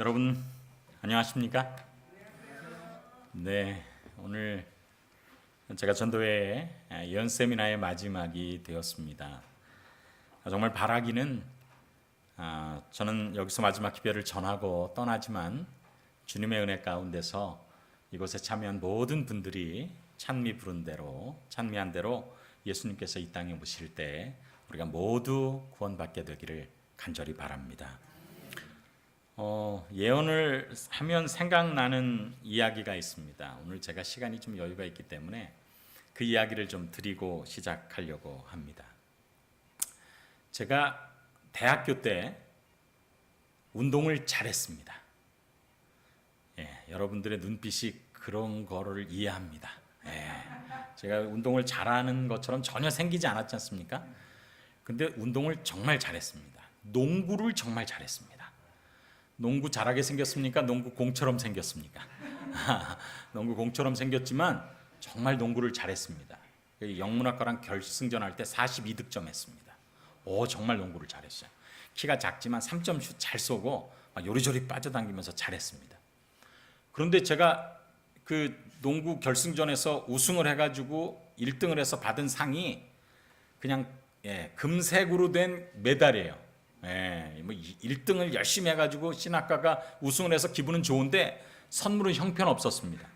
여러분 안녕하십니까? 네, 오늘 제가 전도회 예언 세미나의 마지막이 되었습니다. 정말 바라기는 저는 여기서 마지막 기별을 전하고 떠나지만 주님의 은혜 가운데서 이곳에 참여한 모든 분들이 찬미 부른 대로 찬미한 대로 예수님께서 이 땅에 오실 때 우리가 모두 구원받게 되기를 간절히 바랍니다. 예언을 하면 생각나는 이야기가 있습니다. 오늘 제가 시간이 좀 여유가 있기 때문에 그 이야기를 좀 드리고 시작하려고 합니다. 제가 대학교 때 운동을 잘했습니다. 여러분들의 눈빛이 그런 거를 이해합니다. 제가 운동을 잘하는 것처럼 전혀 생기지 않았지 않습니까? 근데 운동을 정말 잘했습니다. 농구를 정말 잘했습니다. 농구 잘하게 생겼습니까? 농구 공처럼 생겼습니까? 농구 공처럼 생겼지만 정말 농구를 잘했습니다. 영문학과랑 결승전 할 때 42득점 했습니다. 정말 농구를 잘했어요. 키가 작지만 3점 슛 잘 쏘고 요리조리 빠져당기면서 잘했습니다. 그런데 제가 그 농구 결승전에서 우승을 해가지고 1등을 해서 받은 상이 그냥 금색으로 된 메달이에요. 1등을 열심히 해가지고 신학과가 우승을 해서 기분은 좋은데 선물은 형편없었습니다.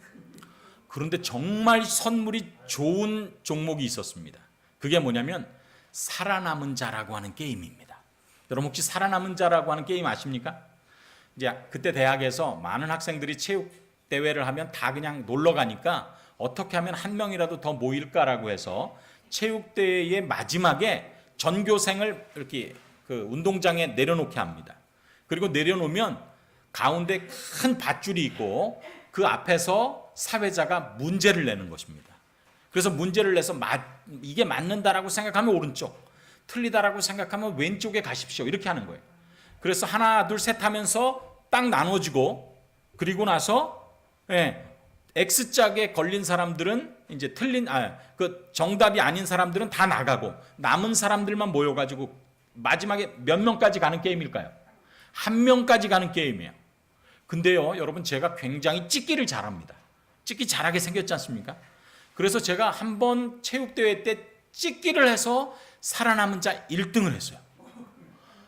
그런데 정말 선물이 좋은 종목이 있었습니다. 그게 뭐냐면 살아남은 자라고 하는 게임입니다. 여러분 혹시 살아남은 자라고 하는 게임 아십니까? 이제 그때 대학에서 많은 학생들이 체육 대회를 하면 다 그냥 놀러 가니까 어떻게 하면 한 명이라도 더 모일까라고 해서 체육대회의 마지막에 전교생을 이렇게 그 운동장에 내려놓게 합니다. 그리고 내려놓으면 가운데 큰 밧줄이 있고 그 앞에서 사회자가 문제를 내는 것입니다. 그래서 문제를 내서 이게 맞는다라고 생각하면 오른쪽, 틀리다라고 생각하면 왼쪽에 가십시오. 이렇게 하는 거예요. 그래서 하나, 둘, 셋 하면서 딱 나눠지고 그리고 나서 X짝에 걸린 사람들은 이제 그 정답이 아닌 사람들은 다 나가고 남은 사람들만 모여가지고 마지막에 몇 명까지 가는 게임일까요? 한 명까지 가는 게임이에요. 근데요, 여러분 제가 굉장히 찍기를 잘합니다. 찍기 잘하게 생겼지 않습니까? 그래서 제가 한번 체육대회 때 찍기를 해서 살아남은 자 1등을 했어요.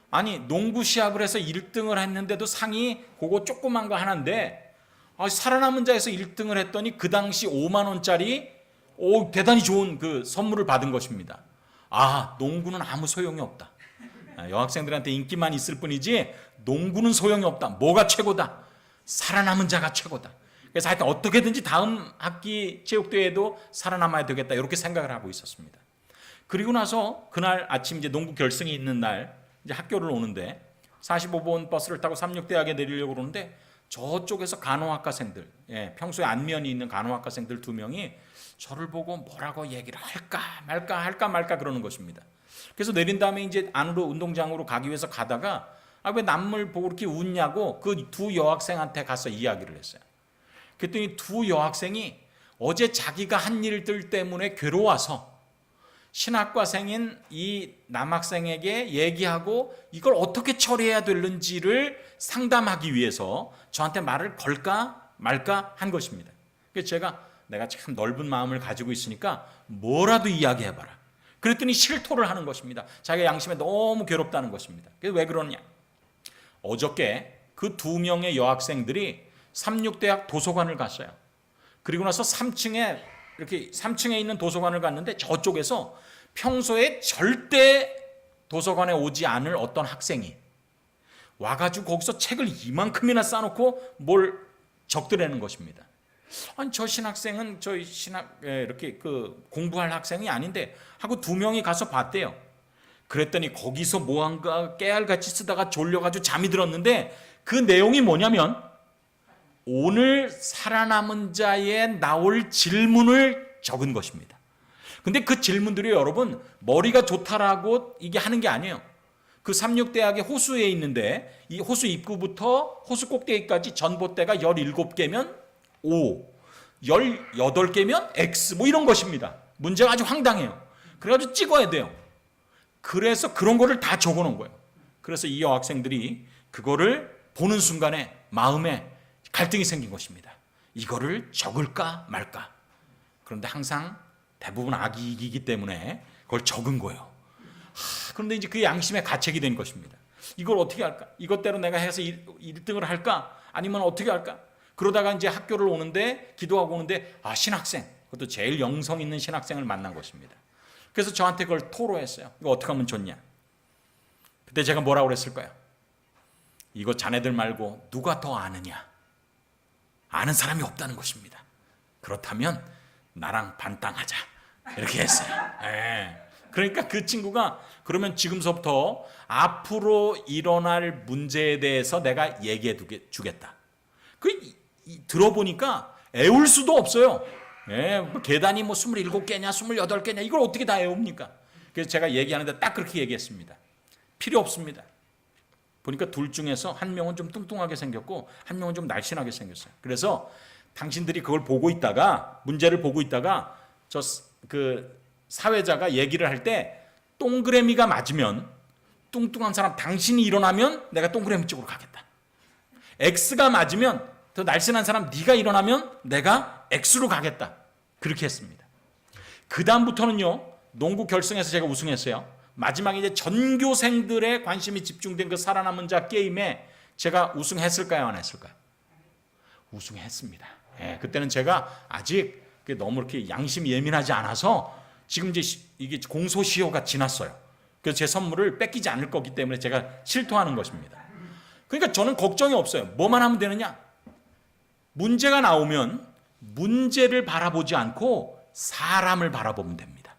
아니 농구 시합을 해서 1등을 했는데도 상이 그거 조그만 거 하나인데 살아남은 자에서 1등을 했더니 그 당시 5만 원짜리 대단히 좋은 그 선물을 받은 것입니다. 농구는 아무 소용이 없다. 여학생들한테 인기만 있을 뿐이지 농구는 소용이 없다. 뭐가 최고다? 살아남은 자가 최고다. 그래서 하여튼 어떻게든지 다음 학기 체육대회에도 살아남아야 되겠다. 이렇게 생각을 하고 있었습니다. 그리고 나서 그날 아침 이제 농구 결승이 있는 날 이제 학교를 오는데 45번 버스를 타고 삼육대학에 내리려고 그러는데 저쪽에서 간호학과생들, 평소에 안면이 있는 간호학과생들 2명이 저를 보고 뭐라고 얘기를 할까 말까 그러는 것입니다. 그래서 내린 다음에 이제 안으로 운동장으로 가기 위해서 가다가 왜 남을 보고 이렇게 웃냐고 그 두 여학생한테 가서 이야기를 했어요. 그랬더니 두 여학생이 어제 자기가 한 일들 때문에 괴로워서 신학과생인 이 남학생에게 얘기하고 이걸 어떻게 처리해야 되는지를 상담하기 위해서 저한테 말을 걸까 말까 한 것입니다. 그래서 내가 참 넓은 마음을 가지고 있으니까 뭐라도 이야기해봐라. 그랬더니 실토를 하는 것입니다. 자기가 양심에 너무 괴롭다는 것입니다. 그래서 왜 그러냐? 어저께 그 2명의 여학생들이 삼육대학 도서관을 갔어요. 그리고 나서 3층에 있는 도서관을 갔는데 저쪽에서 평소에 절대 도서관에 오지 않을 어떤 학생이 와가지고 거기서 책을 이만큼이나 쌓아놓고 뭘 적더라는 것입니다. 아니 저 신학생은 저희 이렇게 그 공부할 학생이 아닌데 하고 2명이 가서 봤대요. 그랬더니 거기서 뭐한가 깨알같이 쓰다가 졸려가지고 잠이 들었는데 그 내용이 뭐냐면 오늘 살아남은 자에 나올 질문을 적은 것입니다. 근데 그 질문들이 여러분 머리가 좋다라고 이게 하는 게 아니에요. 그 삼육대학의 호수에 있는데 이 호수 입구부터 호수 꼭대기까지 전봇대가 17개면 O, 18개면 X 뭐 이런 것입니다. 문제가 아주 황당해요. 그래가지고 찍어야 돼요. 그래서 그런 거를 다 적어놓은 거예요. 그래서 이 여학생들이 그거를 보는 순간에 마음에 갈등이 생긴 것입니다. 이거를 적을까 말까. 그런데 항상 대부분 악이 이기기 때문에 그걸 적은 거예요. 그런데 이제 그 양심의 가책이 된 것입니다. 이걸 어떻게 할까? 이것대로 내가 해서 1등을 할까? 아니면 어떻게 할까? 그러다가 이제 학교를 오는데, 기도하고 오는데, 신학생, 그것도 제일 영성 있는 신학생을 만난 것입니다. 그래서 저한테 그걸 토로했어요. 이거 어떻게 하면 좋냐? 그때 제가 뭐라고 그랬을까요? 이거 자네들 말고 누가 더 아느냐? 아는 사람이 없다는 것입니다. 그렇다면 나랑 반땅하자. 이렇게 했어요. 그러니까 그 친구가 그러면 지금서부터 앞으로 일어날 문제에 대해서 내가 얘기해 주겠다. 들어보니까 애울 수도 없어요. 뭐 계단이 뭐 27개냐 28개냐 이걸 어떻게 다 애웁니까? 그래서 제가 얘기하는데 딱 그렇게 얘기했습니다. 필요 없습니다. 보니까 둘 중에서 한 명은 좀 뚱뚱하게 생겼고 한 명은 좀 날씬하게 생겼어요. 그래서 당신들이 그걸 보고 있다가, 문제를 보고 있다가 그 사회자가 얘기를 할 때 동그라미가 맞으면, 뚱뚱한 사람 당신이 일어나면 내가 동그라미 쪽으로 가겠다. X가 맞으면, 더 날씬한 사람 네가 일어나면 내가 X로 가겠다. 그렇게 했습니다. 그 다음부터는요, 농구 결승에서 제가 우승했어요. 마지막에 이제 전교생들의 관심이 집중된 그 살아남은 자 게임에 제가 우승했을까요, 안 했을까요? 우승했습니다. 그때는 제가 아직 너무 이렇게 양심이 예민하지 않아서, 지금 이제 이게 공소시효가 지났어요. 그래서 제 선물을 뺏기지 않을 거기 때문에 제가 실토하는 것입니다. 그러니까 저는 걱정이 없어요. 뭐만 하면 되느냐? 문제가 나오면 문제를 바라보지 않고 사람을 바라보면 됩니다.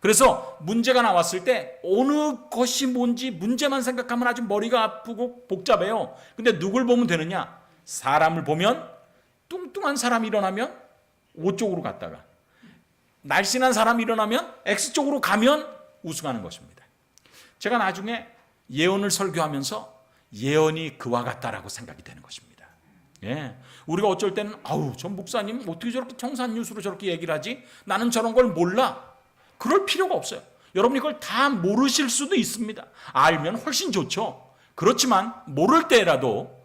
그래서 문제가 나왔을 때 어느 것이 뭔지 문제만 생각하면 아주 머리가 아프고 복잡해요. 근데 누굴 보면 되느냐? 사람을 보면, 뚱뚱한 사람이 일어나면 O 쪽으로 갔다가, 날씬한 사람이 일어나면 X 쪽으로 가면 우승하는 것입니다. 제가 나중에 예언을 설교하면서 예언이 그와 같다라고 생각이 되는 것입니다. 우리가 어쩔 때는 저 목사님 어떻게 저렇게 청산유수로 저렇게 얘기를 하지? 나는 저런 걸 몰라. 그럴 필요가 없어요. 여러분이 그걸 다 모르실 수도 있습니다. 알면 훨씬 좋죠. 그렇지만 모를 때라도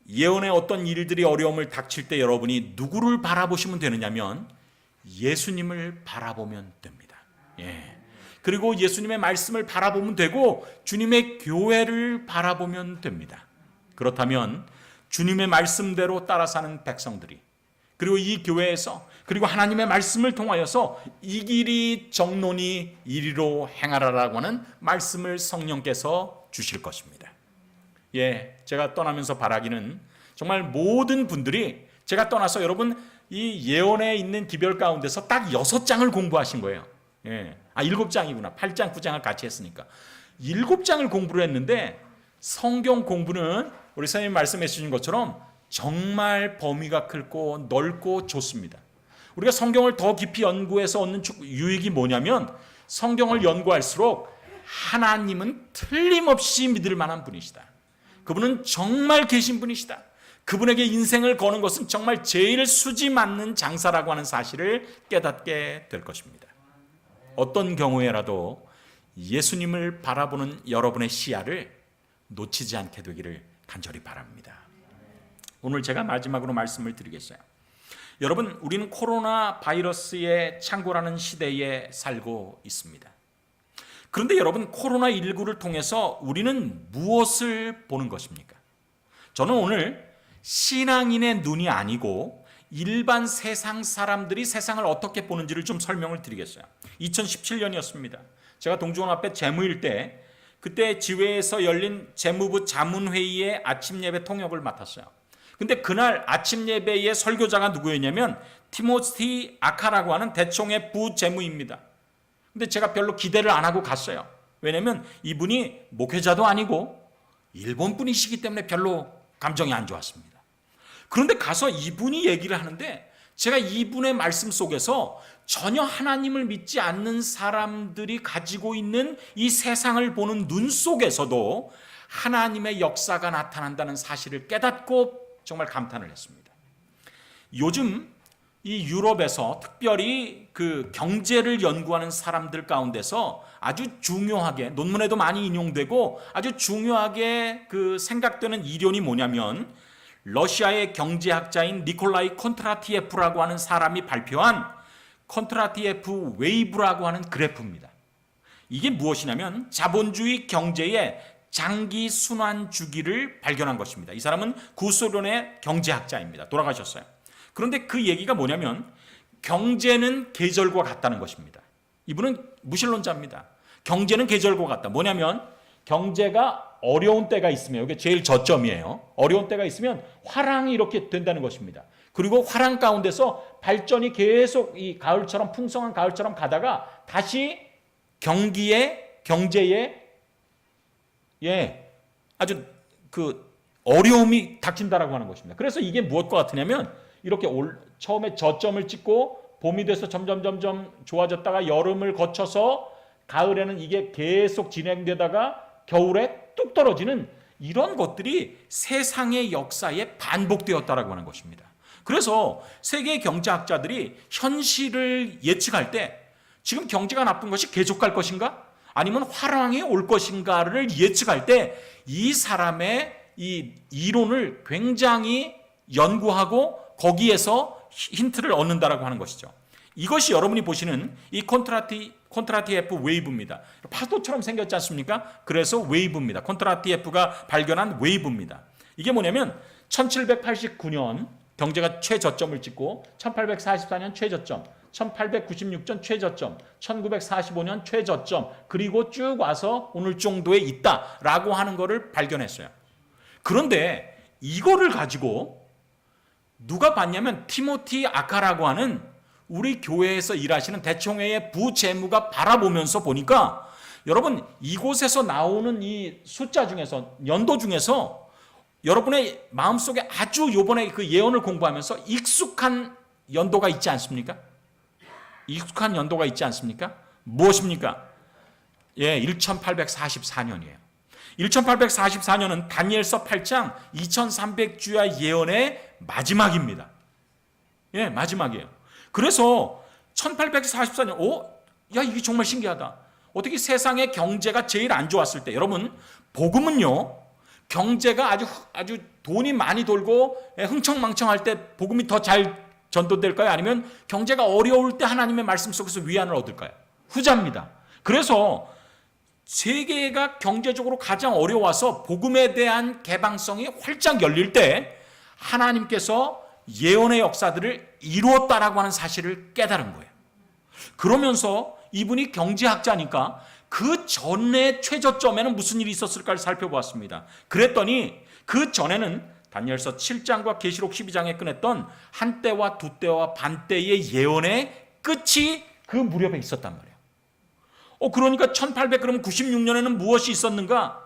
예언의 어떤 일들이 어려움을 닥칠 때 여러분이 누구를 바라보시면 되느냐면 예수님을 바라보면 됩니다. 그리고 예수님의 말씀을 바라보면 되고 주님의 교회를 바라보면 됩니다. 그렇다면 주님의 말씀대로 따라 사는 백성들이, 그리고 이 교회에서, 그리고 하나님의 말씀을 통하여서 이 길이 정론이 이리로 행하라라고 하는 말씀을 성령께서 주실 것입니다. 제가 떠나면서 바라기는 정말 모든 분들이, 제가 떠나서 여러분 이 예언에 있는 기별 가운데서 딱 6장을 공부하신 거예요. 7장이구나. 8장, 9장을 같이 했으니까 7장을 공부를 했는데, 성경 공부는 우리 선생님 말씀해 주신 것처럼 정말 범위가 크고 넓고 좋습니다. 우리가 성경을 더 깊이 연구해서 얻는 유익이 뭐냐면, 성경을 연구할수록 하나님은 틀림없이 믿을 만한 분이시다. 그분은 정말 계신 분이시다. 그분에게 인생을 거는 것은 정말 제일 수지 맞는 장사라고 하는 사실을 깨닫게 될 것입니다. 어떤 경우에라도 예수님을 바라보는 여러분의 시야를 놓치지 않게 되기를 간절히 바랍니다. 오늘 제가 마지막으로 말씀을 드리겠어요. 여러분, 우리는 코로나 바이러스의 창궐하는 시대에 살고 있습니다. 그런데 여러분, 코로나19를 통해서 우리는 무엇을 보는 것입니까? 저는 오늘 신앙인의 눈이 아니고 일반 세상 사람들이 세상을 어떻게 보는지를 좀 설명을 드리겠어요. 2017년이었습니다. 제가 동주원 앞에 재무일 때, 그때 지회에서 열린 재무부 자문회의의 아침 예배 통역을 맡았어요. 근데 그날 아침 예배의 설교자가 누구였냐면 티모티 아카라고 하는 대총회 부재무입니다. 근데 제가 별로 기대를 안 하고 갔어요. 왜냐면 이분이 목회자도 아니고 일본 분이시기 때문에 별로 감정이 안 좋았습니다. 그런데 가서 이분이 얘기를 하는데, 제가 이분의 말씀 속에서 전혀 하나님을 믿지 않는 사람들이 가지고 있는 이 세상을 보는 눈 속에서도 하나님의 역사가 나타난다는 사실을 깨닫고 정말 감탄을 했습니다. 요즘 이 유럽에서 특별히 그 경제를 연구하는 사람들 가운데서 아주 중요하게 논문에도 많이 인용되고 아주 중요하게 그 생각되는 이론이 뭐냐면 러시아의 경제학자인 니콜라이 콘트라티예프라고 하는 사람이 발표한 콘트라티예프 웨이브라고 하는 그래프입니다. 이게 무엇이냐면 자본주의 경제의 장기 순환 주기를 발견한 것입니다. 이 사람은 구소련의 경제학자입니다. 돌아가셨어요. 그런데 그 얘기가 뭐냐면 경제는 계절과 같다는 것입니다. 이분은 무신론자입니다. 경제는 계절과 같다. 뭐냐면 경제가 어려운 때가 있으면 이게 제일 저점이에요. 어려운 때가 있으면 화랑이 이렇게 된다는 것입니다. 그리고 화랑 가운데서 발전이 계속 이 가을처럼 풍성한 가을처럼 가다가 다시 경제에 아주 그 어려움이 닥친다라고 하는 것입니다. 그래서 이게 무엇과 같으냐면 이렇게 처음에 저점을 찍고 봄이 돼서 점점 좋아졌다가 여름을 거쳐서 가을에는 이게 계속 진행되다가 겨울에 뚝 떨어지는 이런 것들이 세상의 역사에 반복되었다라고 하는 것입니다. 그래서 세계 경제학자들이 현실을 예측할 때 지금 경제가 나쁜 것이 계속 갈 것인가? 아니면 화랑이 올 것인가를 예측할 때 이 사람의 이 이론을 굉장히 연구하고 거기에서 힌트를 얻는다라고 하는 것이죠. 이것이 여러분이 보시는 이 콘트라티예프 웨이브입니다. 파도처럼 생겼지 않습니까? 그래서 웨이브입니다. 콘트라티예프가 발견한 웨이브입니다. 이게 뭐냐면 1789년 경제가 최저점을 찍고 1844년 최저점, 1896년 최저점, 1945년 최저점, 그리고 쭉 와서 오늘 정도에 있다라고 하는 것을 발견했어요. 그런데 이거를 가지고 누가 봤냐면 티모티 아카라고 하는 우리 교회에서 일하시는 대총회의 부재무가 바라보면서 보니까 여러분 이곳에서 나오는 이 숫자 중에서 연도 중에서 여러분의 마음속에 아주 요번에 그 예언을 공부하면서 익숙한 연도가 있지 않습니까? 익숙한 연도가 있지 않습니까? 무엇입니까? 1844년이에요. 1844년은 다니엘서 8장 2300주야 예언의 마지막입니다. 마지막이에요. 그래서 1844년, 이게 정말 신기하다. 어떻게 세상의 경제가 제일 안 좋았을 때, 여러분, 복음은요, 경제가 아주 돈이 많이 돌고 흥청망청할 때 복음이 더 잘 전도될까요? 아니면 경제가 어려울 때 하나님의 말씀 속에서 위안을 얻을까요? 후자입니다. 그래서 세계가 경제적으로 가장 어려워서 복음에 대한 개방성이 활짝 열릴 때 하나님께서 예언의 역사들을 이루었다라고 하는 사실을 깨달은 거예요. 그러면서 이분이 경제학자니까 그 전에 최저점에는 무슨 일이 있었을까를 살펴보았습니다. 그랬더니 그 전에는 다니엘서 7장과 계시록 12장에 끝냈던 한때와 두때와 반때의 예언의 끝이 그 무렵에 있었단 말이에요. 그러니까 1896년에는 무엇이 있었는가?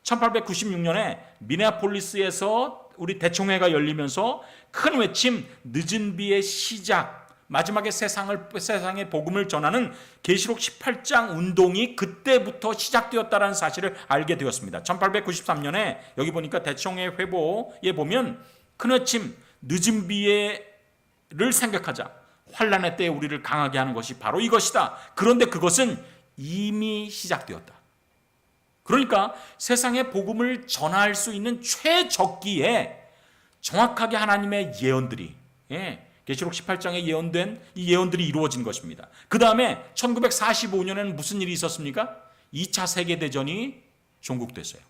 1896년에 미네아폴리스에서 우리 대총회가 열리면서 큰 외침, 늦은 비의 시작, 마지막에 세상의 복음을 전하는 계시록 18장 운동이 그때부터 시작되었다는 사실을 알게 되었습니다. 1893년에 여기 보니까 대총회 회보에 보면 큰 외침, 늦은 비를 생각하자. 환난의 때에 우리를 강하게 하는 것이 바로 이것이다. 그런데 그것은 이미 시작되었다. 그러니까 세상의 복음을 전할 수 있는 최적기에 정확하게 하나님의 예언들이 계시록 18장에 예언된 이 예언들이 이루어진 것입니다. 그 다음에 1945년에는 무슨 일이 있었습니까? 2차 세계대전이 종국됐어요.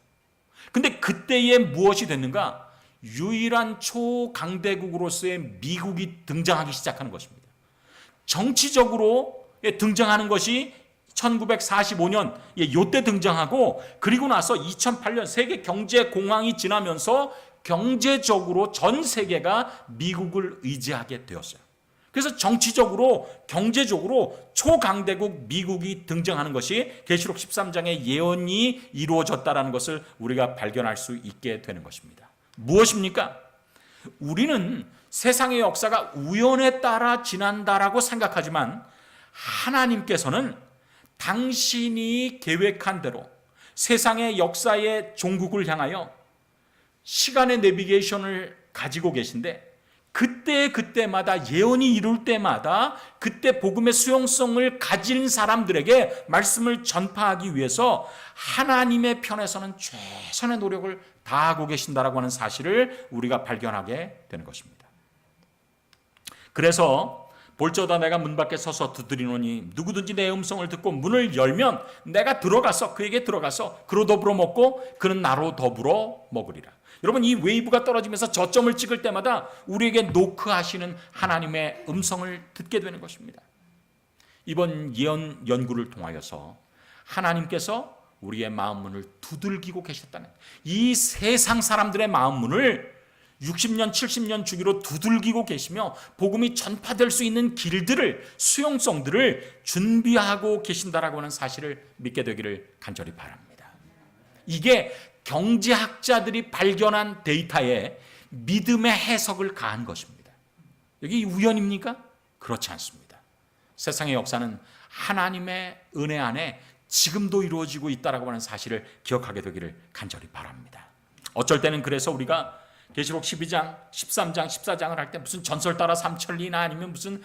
근데 그때에 무엇이 됐는가? 유일한 초강대국으로서의 미국이 등장하기 시작하는 것입니다. 정치적으로 등장하는 것이 1945년 요때 등장하고 그리고 나서 2008년 세계 경제 공황이 지나면서 경제적으로 전 세계가 미국을 의지하게 되었어요. 그래서 정치적으로 경제적으로 초강대국 미국이 등장하는 것이 계시록 13장의 예언이 이루어졌다는 것을 우리가 발견할 수 있게 되는 것입니다. 무엇입니까? 우리는 세상의 역사가 우연에 따라 지난다라고 생각하지만 하나님께서는 당신이 계획한 대로 세상의 역사의 종국을 향하여 시간의 내비게이션을 가지고 계신데 그때마다 예언이 이룰 때마다 그때 복음의 수용성을 가진 사람들에게 말씀을 전파하기 위해서 하나님의 편에서는 최선의 노력을 다하고 계신다라고 하는 사실을 우리가 발견하게 되는 것입니다. 그래서 볼저다 내가 문 밖에 서서 두드리노니 누구든지 내 음성을 듣고 문을 열면 내가 들어가서 그에게 들어가서 그로 더불어 먹고 그는 나로 더불어 먹으리라. 여러분, 이 웨이브가 떨어지면서 저점을 찍을 때마다 우리에게 노크하시는 하나님의 음성을 듣게 되는 것입니다. 이번 예언 연구를 통하여서 하나님께서 우리의 마음 문을 두들기고 계셨다는, 이 세상 사람들의 마음 문을 60년 70년 주기로 두들기고 계시며 복음이 전파될 수 있는 길들을, 수용성들을 준비하고 계신다라고 하는 사실을 믿게 되기를 간절히 바랍니다. 이게 경제학자들이 발견한 데이터에 믿음의 해석을 가한 것입니다. 여기 우연입니까? 그렇지 않습니다. 세상의 역사는 하나님의 은혜 안에 지금도 이루어지고 있다라고 하는 사실을 기억하게 되기를 간절히 바랍니다. 어쩔 때는 그래서 우리가 계시록 12장, 13장, 14장을 할 때 무슨 전설 따라 삼천리나 아니면 무슨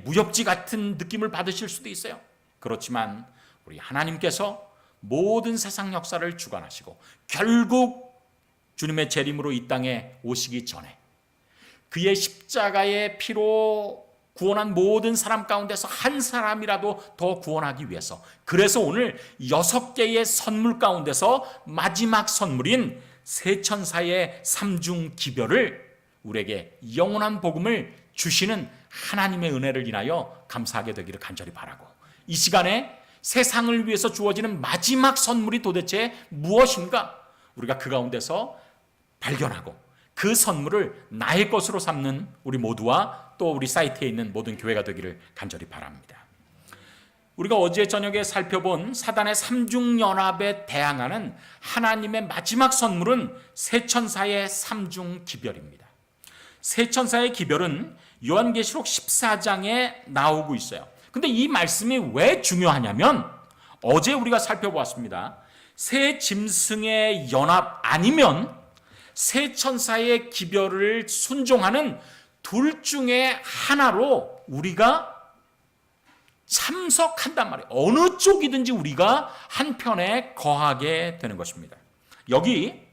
무협지 같은 느낌을 받으실 수도 있어요. 그렇지만 우리 하나님께서 모든 세상 역사를 주관하시고 결국 주님의 재림으로 이 땅에 오시기 전에 그의 십자가의 피로 구원한 모든 사람 가운데서 한 사람이라도 더 구원하기 위해서, 그래서 오늘 6개의 선물 가운데서 마지막 선물인 세 천사의 삼중 기별을 우리에게 영원한 복음을 주시는 하나님의 은혜를 인하여 감사하게 되기를 간절히 바라고, 이 시간에 세상을 위해서 주어지는 마지막 선물이 도대체 무엇인가 우리가 그 가운데서 발견하고 그 선물을 나의 것으로 삼는 우리 모두와 또 우리 사이트에 있는 모든 교회가 되기를 간절히 바랍니다. 우리가 어제 저녁에 살펴본 사단의 삼중연합에 대항하는 하나님의 마지막 선물은 세 천사의 삼중 기별입니다. 세 천사의 기별은 요한계시록 14장에 나오고 있어요. 근데 이 말씀이 왜 중요하냐면 어제 우리가 살펴보았습니다. 세 짐승의 연합 아니면 세 천사의 기별을 순종하는 둘 중에 하나로 우리가 참석한단 말이에요. 어느 쪽이든지 우리가 한편에 거하게 되는 것입니다. 여기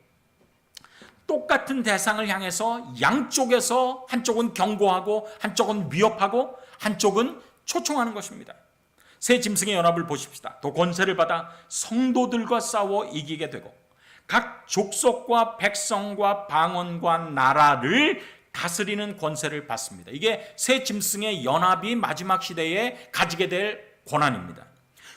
똑같은 대상을 향해서 양쪽에서 한쪽은 경고하고 한쪽은 위협하고 한쪽은 초청하는 것입니다. 세 짐승의 연합을 보십시다. 또 권세를 받아 성도들과 싸워 이기게 되고 각 족속과 백성과 방언과 나라를 다스리는 권세를 받습니다. 이게 세 짐승의 연합이 마지막 시대에 가지게 될 권한입니다.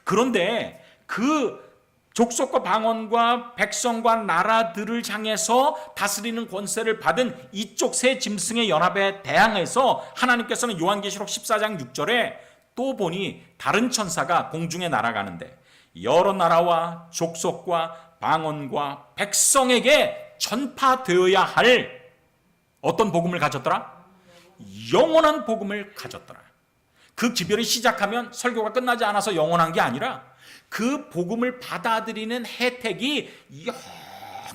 그런데 그 족속과 방언과 백성과 나라들을 향해서 다스리는 권세를 받은 이쪽 세 짐승의 연합에 대항해서 하나님께서는 요한계시록 14장 6절에 또 보니 다른 천사가 공중에 날아가는데 여러 나라와 족속과 방언과 백성에게 전파되어야 할 어떤 복음을 가졌더라? 영원한 복음을 가졌더라. 그 기별이 시작하면 설교가 끝나지 않아서 영원한 게 아니라 그 복음을 받아들이는 혜택이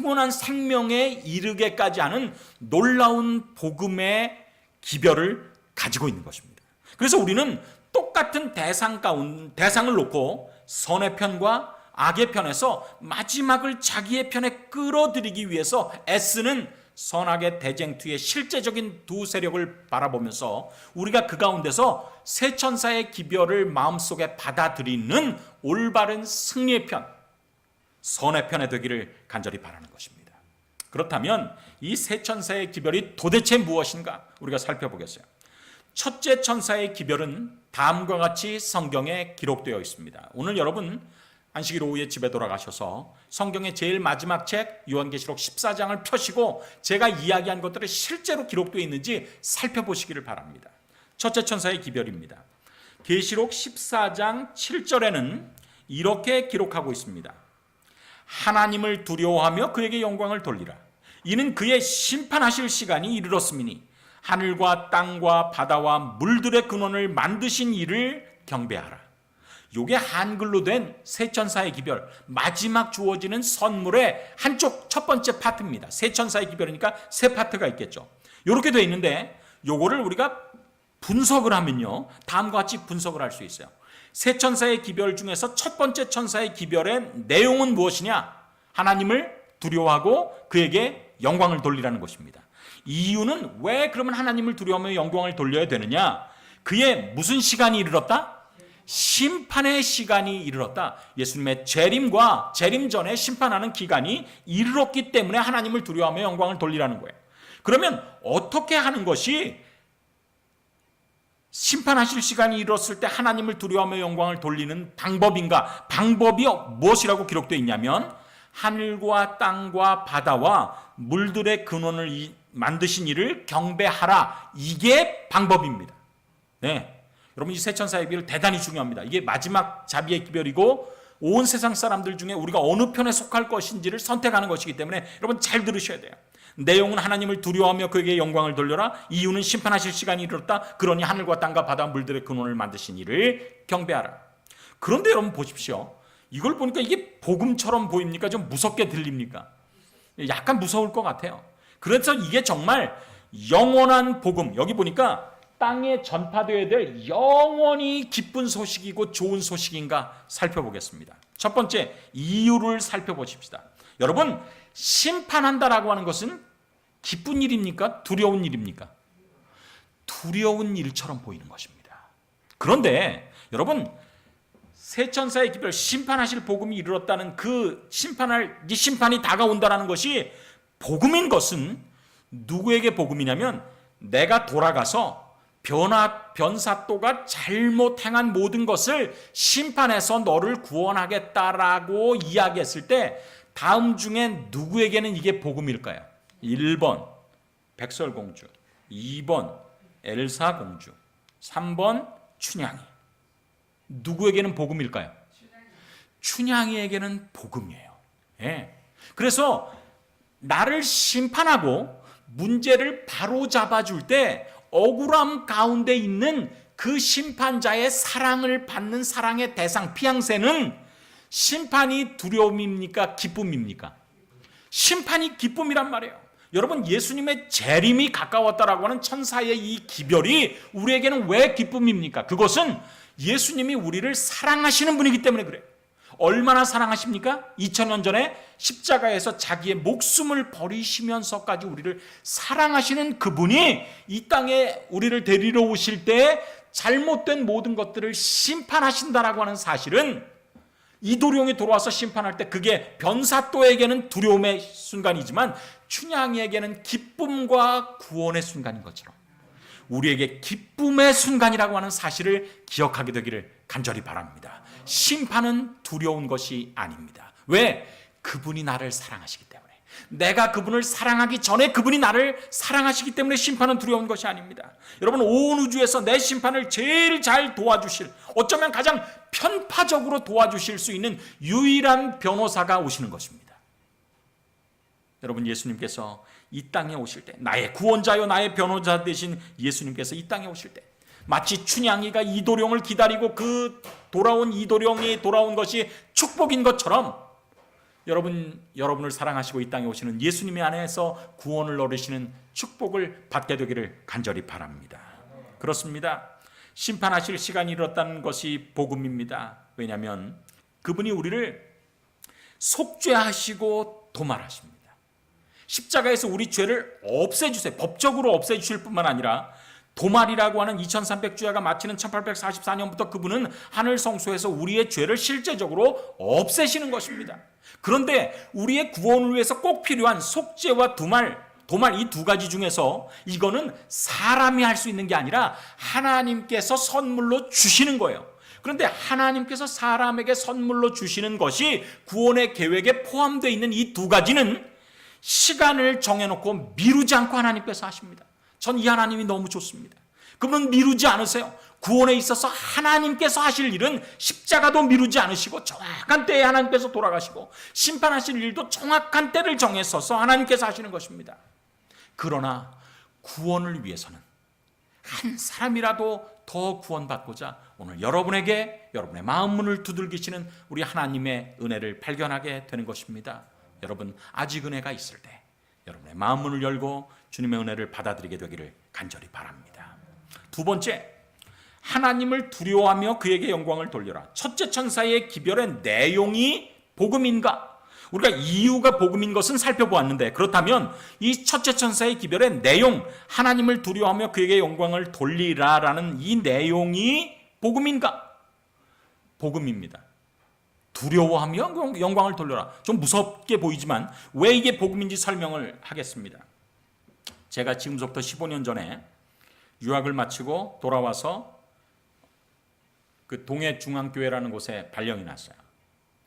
영원한 생명에 이르게까지 하는 놀라운 복음의 기별을 가지고 있는 것입니다. 그래서 우리는 똑같은 대상을 놓고 선의 편과 악의 편에서 마지막을 자기의 편에 끌어들이기 위해서 애쓰는 선악의 대쟁투의 실제적인 두 세력을 바라보면서 우리가 그 가운데서 세 천사의 기별을 마음속에 받아들이는 올바른 승리의 편, 선의 편에 되기를 간절히 바라는 것입니다. 그렇다면 이 세 천사의 기별이 도대체 무엇인가 우리가 살펴보겠어요. 첫째 천사의 기별은 다음과 같이 성경에 기록되어 있습니다. 오늘 여러분 안식일 오후에 집에 돌아가셔서 성경의 제일 마지막 책 요한계시록 14장을 펴시고 제가 이야기한 것들이 실제로 기록되어 있는지 살펴보시기를 바랍니다. 첫째 천사의 기별입니다. 계시록 14장 7절에는 이렇게 기록하고 있습니다. 하나님을 두려워하며 그에게 영광을 돌리라. 이는 그의 심판하실 시간이 이르렀음이니 하늘과 땅과 바다와 물들의 근원을 만드신 이를 경배하라. 요게 한글로 된 세 천사의 기별, 마지막 주어지는 선물의 한쪽 첫 번째 파트입니다. 세 천사의 기별이니까 세 파트가 있겠죠. 이렇게 돼 있는데 요거를 우리가 분석을 하면요, 다음과 같이 분석을 할 수 있어요. 세 천사의 기별 중에서 첫 번째 천사의 기별의 내용은 무엇이냐? 하나님을 두려워하고 그에게 영광을 돌리라는 것입니다. 이유는 왜 그러면 하나님을 두려워하며 영광을 돌려야 되느냐? 그의 무슨 시간이 이르렀다? 심판의 시간이 이르렀다. 예수님의 재림과 재림 전에 심판하는 기간이 이르렀기 때문에 하나님을 두려워하며 영광을 돌리라는 거예요. 그러면 어떻게 하는 것이 심판하실 시간이 이르렀을 때 하나님을 두려워하며 영광을 돌리는 방법인가? 방법이 무엇이라고 기록되어 있냐면 하늘과 땅과 바다와 물들의 근원을 만드신 이를 경배하라. 이게 방법입니다. 네. 여러분, 이 세 천사의 기별 대단히 중요합니다. 이게 마지막 자비의 기별이고 온 세상 사람들 중에 우리가 어느 편에 속할 것인지를 선택하는 것이기 때문에 여러분 잘 들으셔야 돼요. 내용은 하나님을 두려워하며 그에게 영광을 돌려라. 이유는 심판하실 시간이 이르렀다. 그러니 하늘과 땅과 바다 물들의 근원을 만드신 이를 경배하라. 그런데 여러분 보십시오. 이걸 보니까 이게 복음처럼 보입니까? 좀 무섭게 들립니까? 약간 무서울 것 같아요. 그래서 이게 정말 영원한 복음, 여기 보니까 땅에 전파되어야 될 영원히 기쁜 소식이고 좋은 소식인가 살펴보겠습니다. 첫 번째, 이유를 살펴보십시다. 여러분, 심판한다라고 하는 것은 기쁜 일입니까? 두려운 일입니까? 두려운 일처럼 보이는 것입니다. 그런데 여러분, 세 천사의 기별, 심판하실 복음이 이르렀다는 그 심판이 다가온다는 것이 복음인 것은 누구에게 복음이냐면 내가 돌아가서 변사또가 잘못 행한 모든 것을 심판해서 너를 구원하겠다라고 이야기했을 때 다음 중에 누구에게는 이게 복음일까요? 1번 백설공주, 2번 엘사공주, 3번 춘향이. 누구에게는 복음일까요? 춘향이에게는 복음이에요. 예. 그래서 나를 심판하고 문제를 바로 잡아줄 때 억울함 가운데 있는 그 심판자의 사랑을 받는 사랑의 대상 피앙새는 심판이 두려움입니까? 기쁨입니까? 심판이 기쁨이란 말이에요. 여러분, 예수님의 재림이 가까웠다라고 하는 천사의 이 기별이 우리에게는 왜 기쁨입니까? 그것은 예수님이 우리를 사랑하시는 분이기 때문에 그래요. 얼마나 사랑하십니까? 2000년 전에 십자가에서 자기의 목숨을 버리시면서까지 우리를 사랑하시는 그분이 이 땅에 우리를 데리러 오실 때 잘못된 모든 것들을 심판하신다라고 하는 사실은 이도령이 돌아와서 심판할 때 그게 변사또에게는 두려움의 순간이지만 춘향이에게는 기쁨과 구원의 순간인 것처럼 우리에게 기쁨의 순간이라고 하는 사실을 기억하게 되기를 간절히 바랍니다. 심판은 두려운 것이 아닙니다. 왜? 그분이 나를 사랑하시기 때문에. 내가 그분을 사랑하기 전에 그분이 나를 사랑하시기 때문에 심판은 두려운 것이 아닙니다. 여러분, 온 우주에서 내 심판을 제일 잘 도와주실, 어쩌면 가장 편파적으로 도와주실 수 있는 유일한 변호사가 오시는 것입니다. 여러분, 예수님께서 이 땅에 오실 때, 나의 구원자요 나의 변호자 되신 예수님께서 이 땅에 오실 때 마치 춘향이가 이도령을 기다리고 그 돌아온 이도령이 돌아온 것이 축복인 것처럼 여러분을 사랑하시고 이 땅에 오시는 예수님의 안에서 구원을 얻으시는 축복을 받게 되기를 간절히 바랍니다. 그렇습니다. 심판하실 시간이 이르렀다는 것이 복음입니다. 왜냐하면 그분이 우리를 속죄하시고 도말하십니다. 십자가에서 우리 죄를 없애주세요. 법적으로 없애주실 뿐만 아니라 도말이라고 하는 2300주야가 마치는 1844년부터 그분은 하늘 성소에서 우리의 죄를 실제적으로 없애시는 것입니다. 그런데 우리의 구원을 위해서 꼭 필요한 속죄와 도말 이 두 가지 중에서 이거는 사람이 할 수 있는 게 아니라 하나님께서 선물로 주시는 거예요. 그런데 하나님께서 사람에게 선물로 주시는 것이 구원의 계획에 포함되어 있는 이 두 가지는 시간을 정해놓고 미루지 않고 하나님께서 하십니다. 전 이 하나님이 너무 좋습니다. 그분은 미루지 않으세요. 구원에 있어서 하나님께서 하실 일은 십자가도 미루지 않으시고 정확한 때에 하나님께서 돌아가시고 심판하실 일도 정확한 때를 정해서서 하나님께서 하시는 것입니다. 그러나 구원을 위해서는 한 사람이라도 더 구원받고자 오늘 여러분에게 여러분의 마음 문을 두들기시는 우리 하나님의 은혜를 발견하게 되는 것입니다. 여러분, 아직 은혜가 있을 때 여러분의 마음 문을 열고 주님의 은혜를 받아들이게 되기를 간절히 바랍니다. 두 번째, 하나님을 두려워하며 그에게 영광을 돌려라. 첫째 천사의 기별의 내용이 복음인가? 우리가 이유가 복음인 것은 살펴보았는데, 그렇다면 이 첫째 천사의 기별의 내용, 하나님을 두려워하며 그에게 영광을 돌리라라는 이 내용이 복음인가? 복음입니다. 두려워하며 영광을 돌려라. 좀 무섭게 보이지만 왜 이게 복음인지 설명을 하겠습니다. 제가 지금부터 15년 전에 유학을 마치고 돌아와서 그 동해중앙교회라는 곳에 발령이 났어요.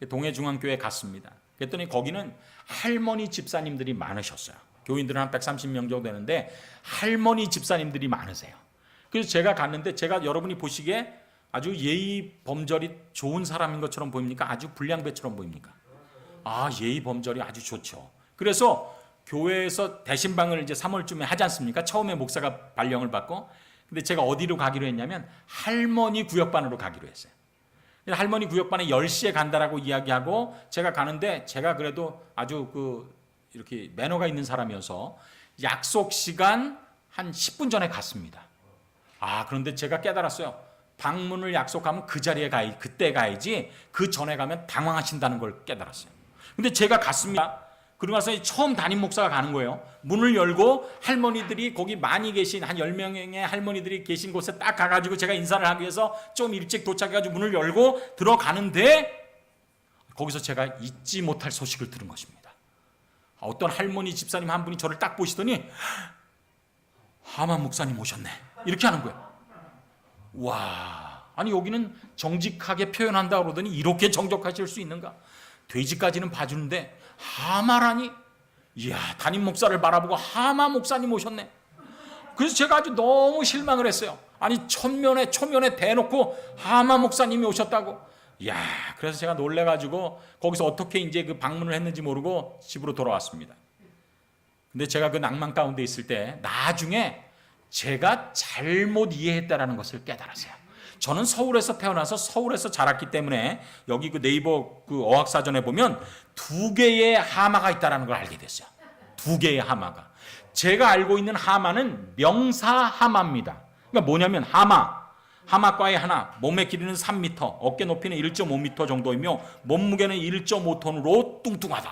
동해중앙교회에 갔습니다. 그랬더니 거기는 할머니 집사님들이 많으셨어요. 교인들은 한 130명 정도 되는데 할머니 집사님들이 많으세요. 그래서 제가 갔는데, 제가 여러분이 보시기에 아주 예의 범절이 좋은 사람인 것처럼 보입니까? 아주 불량배처럼 보입니까? 예의 범절이 아주 좋죠. 그래서 교회에서 대신방을 이제 3월쯤에 하지 않습니까? 처음에 목사가 발령을 받고. 근데 제가 어디로 가기로 했냐면 할머니 구역반으로 가기로 했어요. 할머니 구역반에 10시에 간다라고 이야기하고 제가 가는데, 제가 그래도 아주 이렇게 매너가 있는 사람이어서 약속 시간 한 10분 전에 갔습니다. 그런데 제가 깨달았어요. 방문을 약속하면 그 자리에 그때 가야지, 그 전에 가면 당황하신다는 걸 깨달았어요. 근데 제가 갔습니다. 그러고 나서 처음 담임 목사가 가는 거예요. 문을 열고 할머니들이 거기 많이 계신 한 10명의 할머니들이 계신 곳에 딱 가가지고 제가 인사를 하기 위해서 좀 일찍 도착해가지고 문을 열고 들어가는데, 거기서 제가 잊지 못할 소식을 들은 것입니다. 어떤 할머니 집사님 한 분이 저를 딱 보시더니 하만 목사님 오셨네, 이렇게 하는 거예요. 와, 아니 여기는 정직하게 표현한다 그러더니 이렇게 정직하실 수 있는가? 돼지까지는 봐주는데 하마라니? 이야, 담임 목사를 바라보고 하마 목사님 오셨네. 그래서 제가 아주 너무 실망을 했어요. 아니 초면에 대놓고 하마 목사님이 오셨다고. 이야, 그래서 제가 놀래가지고 거기서 어떻게 이제 그 방문을 했는지 모르고 집으로 돌아왔습니다. 근데 제가 그 낭만 가운데 있을 때 나중에 제가 잘못 이해했다라는 것을 깨달았어요. 저는 서울에서 태어나서 서울에서 자랐기 때문에 여기 그 네이버 그 어학사전에 보면 2개의 하마가 있다라는 걸 알게 됐어요. 2개의 하마가. 제가 알고 있는 하마는 명사 하마입니다. 그러니까 뭐냐면 하마과의 하나, 몸의 길이는 3m, 어깨 높이는 1.5m 정도이며 몸무게는 1.5톤으로 뚱뚱하다.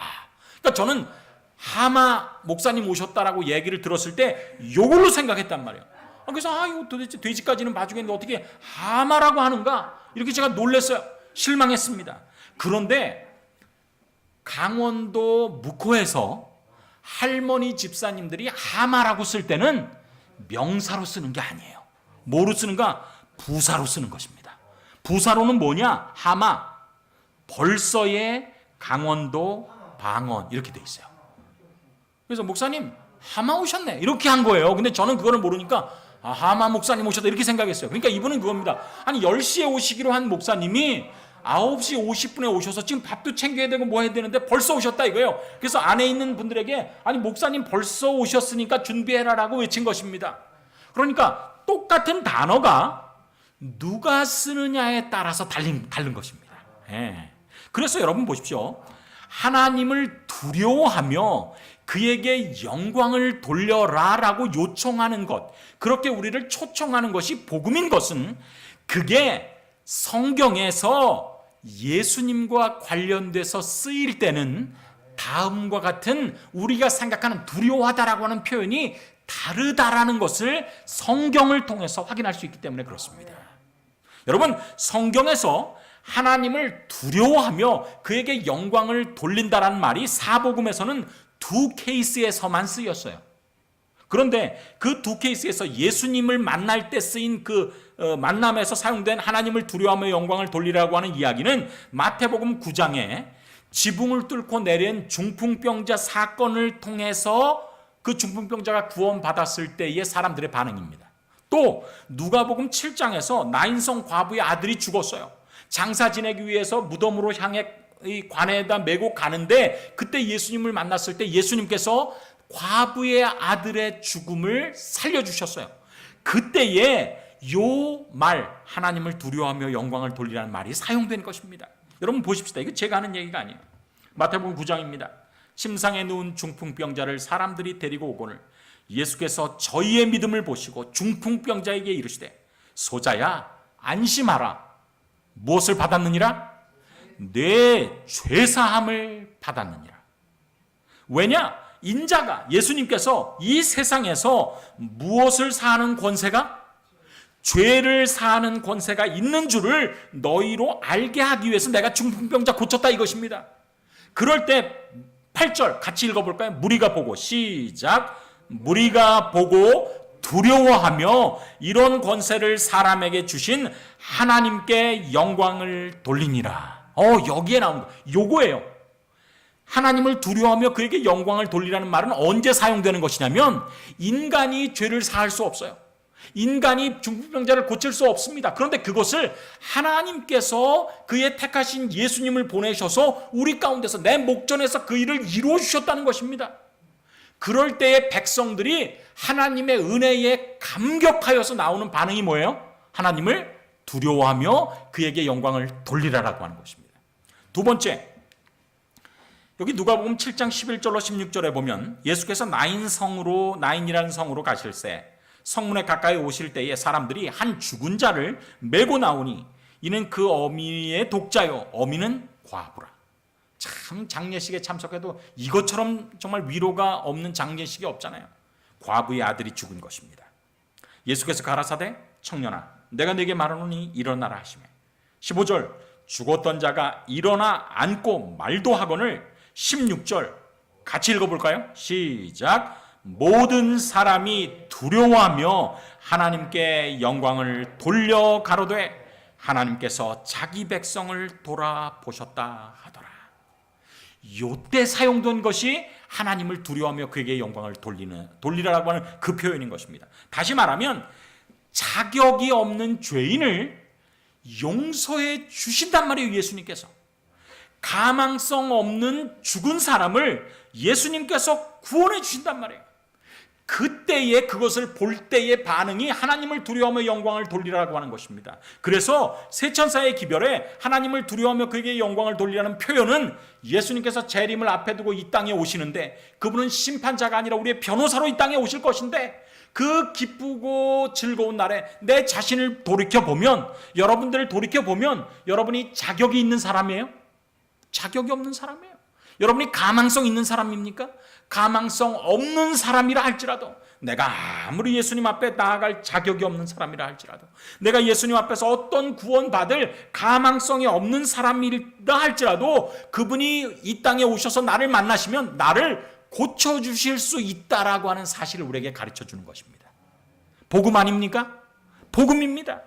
그러니까 저는 하마 목사님 오셨다라고 얘기를 들었을 때 이걸로 생각했단 말이에요. 그래서 이거 도대체 돼지까지는 봐주겠는데 어떻게 하마라고 하는가? 이렇게 제가 놀랐어요. 실망했습니다. 그런데 강원도 묵호에서 할머니 집사님들이 하마라고 쓸 때는 명사로 쓰는 게 아니에요. 뭐로 쓰는가? 부사로 쓰는 것입니다. 부사로는 뭐냐? 하마, 벌써의 강원도, 방언 이렇게 돼 있어요. 그래서 목사님 하마 오셨네 이렇게 한 거예요. 근데 저는 그거를 모르니까 하마 목사님 오셨다 이렇게 생각했어요. 그러니까 이분은 그겁니다. 아니 10시에 오시기로 한 목사님이 9시 50분에 오셔서 지금 밥도 챙겨야 되고 뭐 해야 되는데 벌써 오셨다 이거예요. 그래서 안에 있는 분들에게 아니 목사님 벌써 오셨으니까 준비해라라고 외친 것입니다. 그러니까 똑같은 단어가 누가 쓰느냐에 따라서 다른 것입니다. 그래서 여러분 보십시오. 하나님을 두려워하며 그에게 영광을 돌려라라고 요청하는 것, 그렇게 우리를 초청하는 것이 복음인 것은 그게 성경에서 예수님과 관련돼서 쓰일 때는 다음과 같은 우리가 생각하는 두려워하다라고 하는 표현이 다르다라는 것을 성경을 통해서 확인할 수 있기 때문에 그렇습니다. 여러분, 성경에서 하나님을 두려워하며 그에게 영광을 돌린다라는 말이 사복음에서는 2 케이스에서만 쓰였어요. 그런데 그 2 케이스에서 예수님을 만날 때 쓰인 그 만남에서 사용된 하나님을 두려워하며 영광을 돌리라고 하는 이야기는 마태복음 9장에 지붕을 뚫고 내린 중풍병자 사건을 통해서 그 중풍병자가 구원받았을 때의 사람들의 반응입니다. 또 누가복음 7장에서 나인성 과부의 아들이 죽었어요. 장사 지내기 위해서 무덤으로 향해 이 관에다 메고 가는데 그때 예수님을 만났을 때 예수님께서 과부의 아들의 죽음을 살려주셨어요. 그때에 요 말, 하나님을 두려워하며 영광을 돌리라는 말이 사용된 것입니다. 여러분 보십시다. 이거 제가 하는 얘기가 아니에요. 마태복음 9장입니다. 침상에 누운 중풍병자를 사람들이 데리고 오거늘 예수께서 저희의 믿음을 보시고 중풍병자에게 이르시되 소자야 안심하라. 무엇을 받았느니라? 내 죄사함을 받았느니라. 왜냐? 인자가 예수님께서 이 세상에서 무엇을 사하는 권세가? 죄를 사하는 권세가 있는 줄을 너희로 알게 하기 위해서 내가 중풍병자 고쳤다 이것입니다. 그럴 때 8절 같이 읽어볼까요? 무리가 보고 시작. 무리가 보고 두려워하며 이런 권세를 사람에게 주신 하나님께 영광을 돌리니라. 여기에 나온 거 요거예요. 하나님을 두려워하며 그에게 영광을 돌리라는 말은 언제 사용되는 것이냐면 인간이 죄를 사할 수 없어요. 인간이 중풍병자를 고칠 수 없습니다. 그런데 그것을 하나님께서 그의 택하신 예수님을 보내셔서 우리 가운데서 내 목전에서 그 일을 이루어 주셨다는 것입니다. 그럴 때의 백성들이 하나님의 은혜에 감격하여서 나오는 반응이 뭐예요? 하나님을 두려워하며 그에게 영광을 돌리라라고 하는 것입니다. 두 번째, 여기 누가복음 7장 11절로 16절에 보면 예수께서 나인이라는 성으로 가실새 성문에 가까이 오실 때에 사람들이 한 죽은 자를 메고 나오니 이는 그 어미의 독자요 어미는 과부라. 참 장례식에 참석해도 이것처럼 정말 위로가 없는 장례식이 없잖아요. 과부의 아들이 죽은 것입니다. 예수께서 가라사대 청년아 내가 네게 말하노니 일어나라 하시매 15절 죽었던 자가 일어나 앉고 말도 하거늘 16절 같이 읽어볼까요? 시작. 모든 사람이 두려워하며 하나님께 영광을 돌려 가로되 하나님께서 자기 백성을 돌아보셨다 하더라. 요때 사용된 것이 하나님을 두려워하며 그에게 영광을 돌리라라고 하는 그 표현인 것입니다. 다시 말하면 자격이 없는 죄인을 용서해 주신단 말이에요. 예수님께서 가망성 없는 죽은 사람을 예수님께서 구원해 주신단 말이에요. 그때에 그것을 볼 때의 반응이 하나님을 두려워하며 영광을 돌리라고 하는 것입니다. 그래서 세천사의 기별에 하나님을 두려워하며 그에게 영광을 돌리라는 표현은 예수님께서 재림을 앞에 두고 이 땅에 오시는데 그분은 심판자가 아니라 우리의 변호사로 이 땅에 오실 것인데 그 기쁘고 즐거운 날에 내 자신을 돌이켜보면 여러분들을 돌이켜보면 여러분이 자격이 있는 사람이에요? 자격이 없는 사람이에요. 여러분이 가망성 있는 사람입니까? 가망성 없는 사람이라 할지라도 내가 아무리 예수님 앞에 나아갈 자격이 없는 사람이라 할지라도 내가 예수님 앞에서 어떤 구원받을 가망성이 없는 사람이라 할지라도 그분이 이 땅에 오셔서 나를 만나시면 나를 고쳐주실 수 있다라고 하는 사실을 우리에게 가르쳐주는 것입니다. 복음 아닙니까? 복음입니다.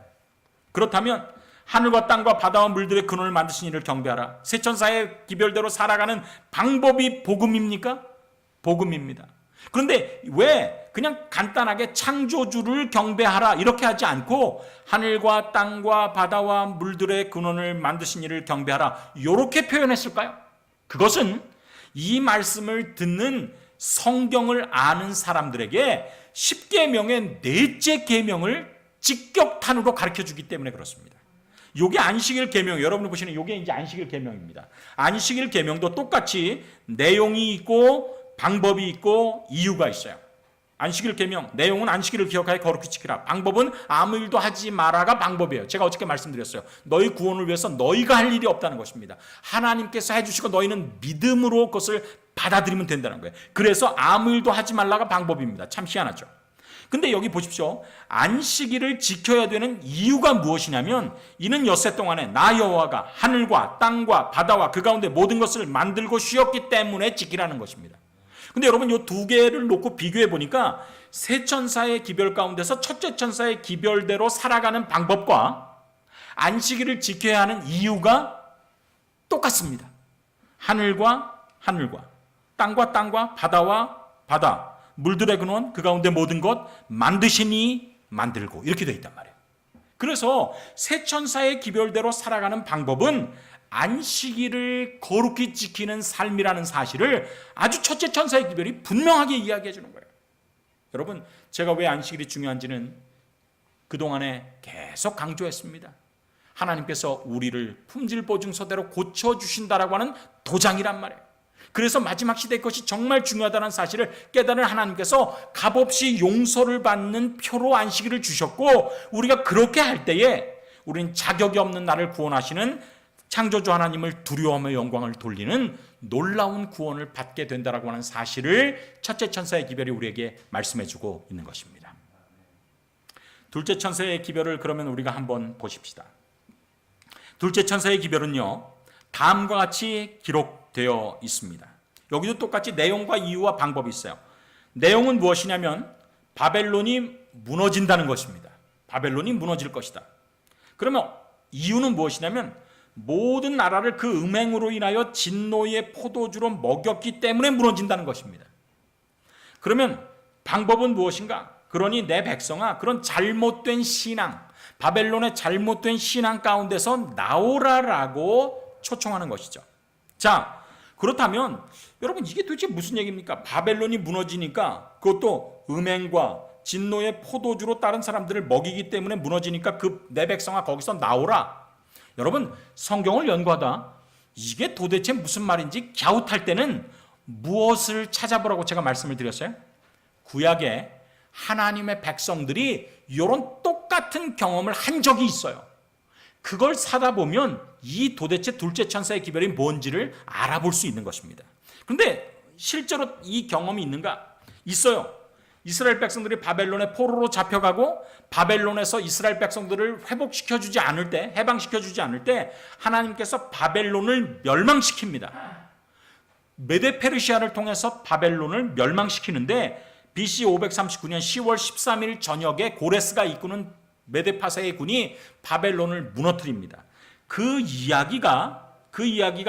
그렇다면 하늘과 땅과 바다와 물들의 근원을 만드신 이를 경배하라. 세천사의 기별대로 살아가는 방법이 복음입니까? 복음입니다. 그런데 왜 그냥 간단하게 창조주를 경배하라 이렇게 하지 않고 하늘과 땅과 바다와 물들의 근원을 만드신 이를 경배하라 이렇게 표현했을까요? 그것은 이 말씀을 듣는 성경을 아는 사람들에게 10계명의 넷째 계명을 직격탄으로 가르쳐주기 때문에 그렇습니다. 요게 안식일 계명, 여러분이 보시는 요게 이제 안식일 계명입니다. 안식일 계명도 똑같이 내용이 있고 방법이 있고 이유가 있어요. 안식일 계명, 내용은 안식일을 기억하여 거룩히 지키라. 방법은 아무 일도 하지 마라가 방법이에요. 제가 어저께 말씀드렸어요. 너희 구원을 위해서 너희가 할 일이 없다는 것입니다. 하나님께서 해주시고 너희는 믿음으로 그것을 받아들이면 된다는 거예요. 그래서 아무 일도 하지 말라가 방법입니다. 참 희한하죠. 근데 여기 보십시오. 안식일을 지켜야 되는 이유가 무엇이냐면 이는 엿새 동안에 나 여호와가 하늘과 땅과 바다와 그 가운데 모든 것을 만들고 쉬었기 때문에 지키라는 것입니다. 근데 여러분 이 두 개를 놓고 비교해 보니까 세 천사의 기별 가운데서 첫째 천사의 기별대로 살아가는 방법과 안식일을 지켜야 하는 이유가 똑같습니다. 하늘과 하늘과 땅과 바다와 바다 물들의 근원 그 가운데 모든 것 만드시니 만들고 이렇게 되어 있단 말이에요. 그래서 세 천사의 기별대로 살아가는 방법은 안식일을 거룩히 지키는 삶이라는 사실을 아주 첫째 천사의 기별이 분명하게 이야기해 주는 거예요. 여러분 제가 왜 안식일이 중요한지는 그동안에 계속 강조했습니다. 하나님께서 우리를 품질 보증서대로 고쳐주신다라고 하는 도장이란 말이에요. 그래서 마지막 시대 것이 정말 중요하다는 사실을 깨달은 하나님께서 값없이 용서를 받는 표로 안식일을 주셨고, 우리가 그렇게 할 때에 우리는 자격이 없는 나를 구원하시는 창조주 하나님을 두려워하며 영광을 돌리는 놀라운 구원을 받게 된다라고 하는 사실을 첫째 천사의 기별이 우리에게 말씀해주고 있는 것입니다. 둘째 천사의 기별을 그러면 우리가 한번 보십시다. 둘째 천사의 기별은요, 다음과 같이 기록되어 있습니다. 여기도 똑같이 내용과 이유와 방법이 있어요. 내용은 무엇이냐면 바벨론이 무너진다는 것입니다. 바벨론이 무너질 것이다. 그러면 이유는 무엇이냐면 모든 나라를 그 음행으로 인하여 진노의 포도주로 먹였기 때문에 무너진다는 것입니다. 그러면 방법은 무엇인가? 그러니 내 백성아, 그런 잘못된 신앙, 바벨론의 잘못된 신앙 가운데서 나오라라고 초청하는 것이죠. 자, 그렇다면 여러분, 이게 도대체 무슨 얘기입니까? 바벨론이 무너지니까, 그것도 음행과 진노의 포도주로 다른 사람들을 먹이기 때문에 무너지니까 그 내 백성아 거기서 나오라. 여러분, 성경을 연구하다 이게 도대체 무슨 말인지 갸웃할 때는 무엇을 찾아보라고 제가 말씀을 드렸어요? 구약에 하나님의 백성들이 이런 똑같은 경험을 한 적이 있어요. 그걸 사다 보면 이 도대체 둘째 천사의 기별이 뭔지를 알아볼 수 있는 것입니다. 그런데 실제로 이 경험이 있는가? 있어요. 이스라엘 백성들이 바벨론의 포로로 잡혀가고 바벨론에서 이스라엘 백성들을 회복시켜주지 않을 때, 해방시켜주지 않을 때 하나님께서 바벨론을 멸망시킵니다. 메데페르시아를 통해서 바벨론을 멸망시키는데 BC 539년 10월 13일 저녁에 고레스가 이끄는 메데파사의 군이 바벨론을 무너뜨립니다. 그 이야기가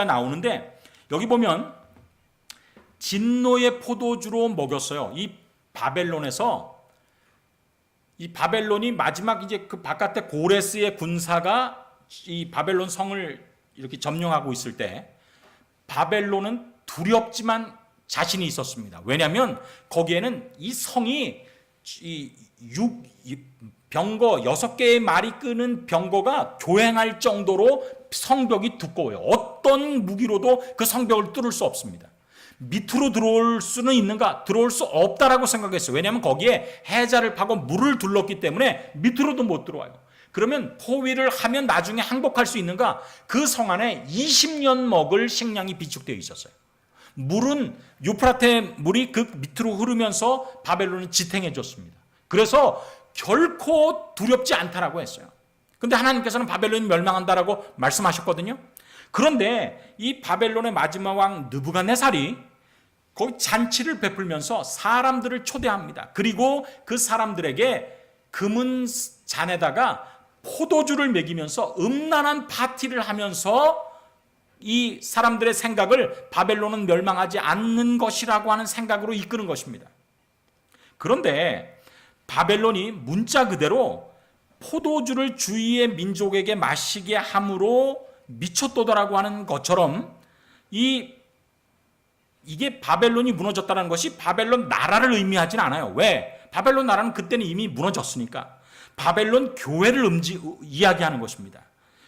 나오는데 여기 보면 진노의 포도주로 먹였어요. 이 바벨론이 마지막 이제 그 바깥에 고레스의 군사가 이 바벨론 성을 이렇게 점령하고 있을 때 바벨론은 두렵지만 자신이 있었습니다. 왜냐하면 거기에는 이 성이 병거 6개의 말이 끄는 병거가 교행할 정도로 성벽이 두꺼워요. 어떤 무기로도 그 성벽을 뚫을 수 없습니다. 밑으로 들어올 수는 있는가? 들어올 수 없다라고 생각했어요. 왜냐하면 거기에 해자를 파고 물을 둘렀기 때문에 밑으로도 못 들어와요. 그러면 포위를 하면 나중에 항복할 수 있는가? 그 성 안에 20년 먹을 식량이 비축되어 있었어요. 물은 유프라테 물이 그 밑으로 흐르면서 바벨론을 지탱해 줬습니다. 그래서 결코 두렵지 않다라고 했어요. 그런데 하나님께서는 바벨론이 멸망한다라고 말씀하셨거든요. 그런데 이 바벨론의 마지막 왕 느부갓네살이 거기 잔치를 베풀면서 사람들을 초대합니다. 그리고 그 사람들에게 금은 잔에다가 포도주를 먹이면서 음란한 파티를 하면서 이 사람들의 생각을 바벨론은 멸망하지 않는 것이라고 하는 생각으로 이끄는 것입니다. 그런데 바벨론이 문자 그대로 포도주를 주위의 민족에게 마시게 함으로 미쳤도다라고 하는 것처럼 이게 바벨론이 무너졌다는 것이 바벨론 나라를 의미하지는 않아요. 왜? 바벨론 나라는 그때는 이미 무너졌으니까. 바벨론 교회를 이야기하는 것입니다.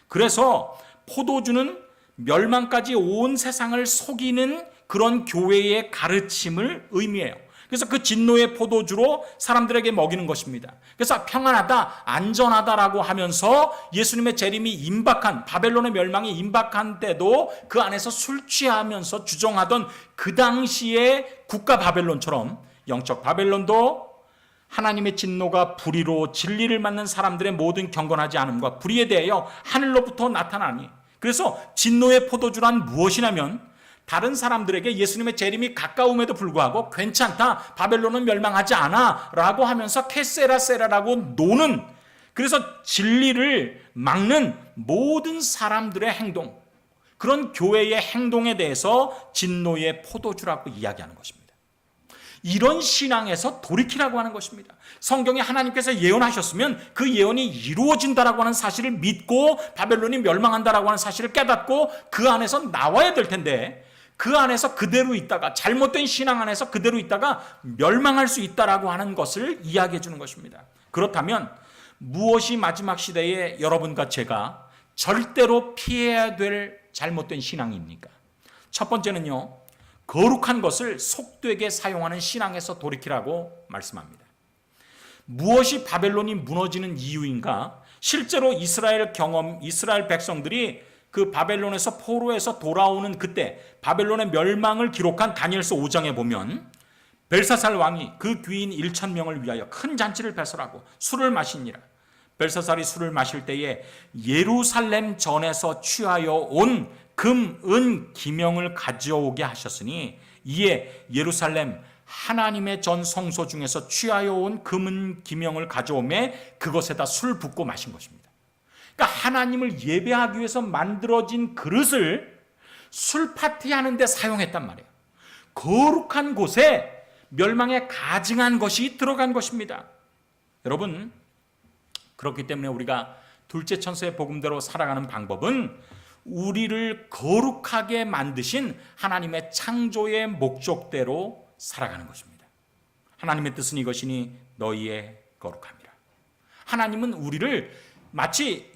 그래서 포도주는 멸망까지 온 세상을 속이는 그런 교회의 가르침을 의미해요. 그래서 그 진노의 포도주로 사람들에게 먹이는 것입니다. 그래서 평안하다, 안전하다라고 하면서 예수님의 재림이 임박한, 바벨론의 멸망이 임박한 때도 그 안에서 술 취하면서 주정하던 그 당시의 국가 바벨론처럼 영적 바벨론도 하나님의 진노가 불의로 진리를 맡는 사람들의 모든 경건하지 않음과 불의에 대하여 하늘로부터 나타나니, 그래서 진노의 포도주란 무엇이냐면 다른 사람들에게 예수님의 재림이 가까움에도 불구하고 괜찮다, 바벨론은 멸망하지 않아 라고 하면서 케세라세라라고 노는, 그래서 진리를 막는 모든 사람들의 행동, 그런 교회의 행동에 대해서 진노의 포도주라고 이야기하는 것입니다. 이런 신앙에서 돌이키라고 하는 것입니다. 성경에 하나님께서 예언하셨으면 그 예언이 이루어진다라고 하는 사실을 믿고 바벨론이 멸망한다라고 하는 사실을 깨닫고 그 안에서 나와야 될 텐데, 그 안에서 그대로 있다가, 잘못된 신앙 안에서 그대로 있다가 멸망할 수 있다라고 하는 것을 이야기해 주는 것입니다. 그렇다면 무엇이 마지막 시대에 여러분과 제가 절대로 피해야 될 잘못된 신앙입니까? 첫 번째는요, 거룩한 것을 속되게 사용하는 신앙에서 돌이키라고 말씀합니다. 무엇이 바벨론이 무너지는 이유인가? 실제로 이스라엘 백성들이 그 바벨론에서 포로에서 돌아오는 그때 바벨론의 멸망을 기록한 다니엘서 5장에 보면 벨사살 왕이 그 귀인 1,000명을 위하여 큰 잔치를 배설하고 술을 마시니라. 벨사살이 술을 마실 때에 예루살렘 전에서 취하여 온 금, 은, 기명을 가져오게 하셨으니 이에 예루살렘 하나님의 전 성소 중에서 취하여 온 금은 기명을 가져오매 그것에다 술 붓고 마신 것입니다. 그러니까 하나님을 예배하기 위해서 만들어진 그릇을 술 파티하는 데 사용했단 말이에요. 거룩한 곳에 멸망에 가증한 것이 들어간 것입니다. 여러분, 그렇기 때문에 우리가 둘째 천사의 복음대로 살아가는 방법은 우리를 거룩하게 만드신 하나님의 창조의 목적대로 살아가는 것입니다. 하나님의 뜻은 이것이니 너희의 거룩함이라. 하나님은 우리를 마치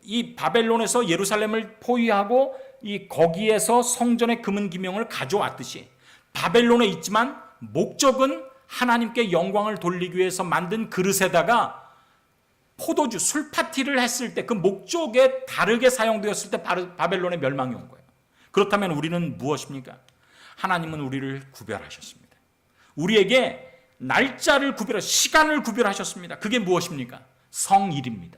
이 바벨론에서 예루살렘을 포위하고 거기에서 성전의 금은 기명을 가져왔듯이 바벨론에 있지만 목적은 하나님께 영광을 돌리기 위해서 만든 그릇에다가 포도주, 술 파티를 했을 때 그 목적에 다르게 사용되었을 때 바벨론의 멸망이 온 거예요. 그렇다면 우리는 무엇입니까? 하나님은 우리를 구별하셨습니다. 우리에게 날짜를 시간을 구별하셨습니다. 그게 무엇입니까? 성일입니다.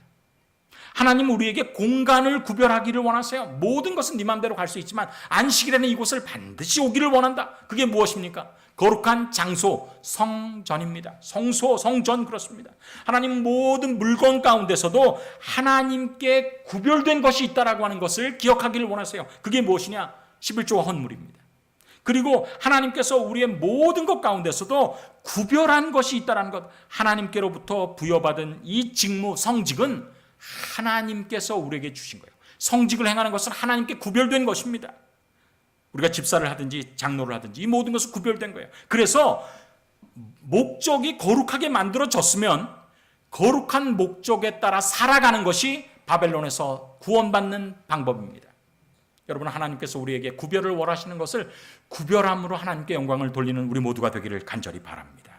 하나님은 우리에게 공간을 구별하기를 원하세요. 모든 것은 네 마음대로 갈 수 있지만 안식일에는 이곳을 반드시 오기를 원한다. 그게 무엇입니까? 거룩한 장소, 성전입니다. 성소, 성전 그렇습니다. 하나님 모든 물건 가운데서도 하나님께 구별된 것이 있다라고 하는 것을 기억하기를 원하세요. 그게 무엇이냐? 11조와 헌물입니다. 그리고 하나님께서 우리의 모든 것 가운데서도 구별한 것이 있다라는 것, 하나님께로부터 부여받은 이 직무, 성직은 하나님께서 우리에게 주신 거예요. 성직을 행하는 것은 하나님께 구별된 것입니다. 우리가 집사를 하든지 장로를 하든지 이 모든 것은 구별된 거예요. 그래서 목적이 거룩하게 만들어졌으면 거룩한 목적에 따라 살아가는 것이 바벨론에서 구원받는 방법입니다. 여러분, 하나님께서 우리에게 구별을 원하시는 것을 구별함으로 하나님께 영광을 돌리는 우리 모두가 되기를 간절히 바랍니다.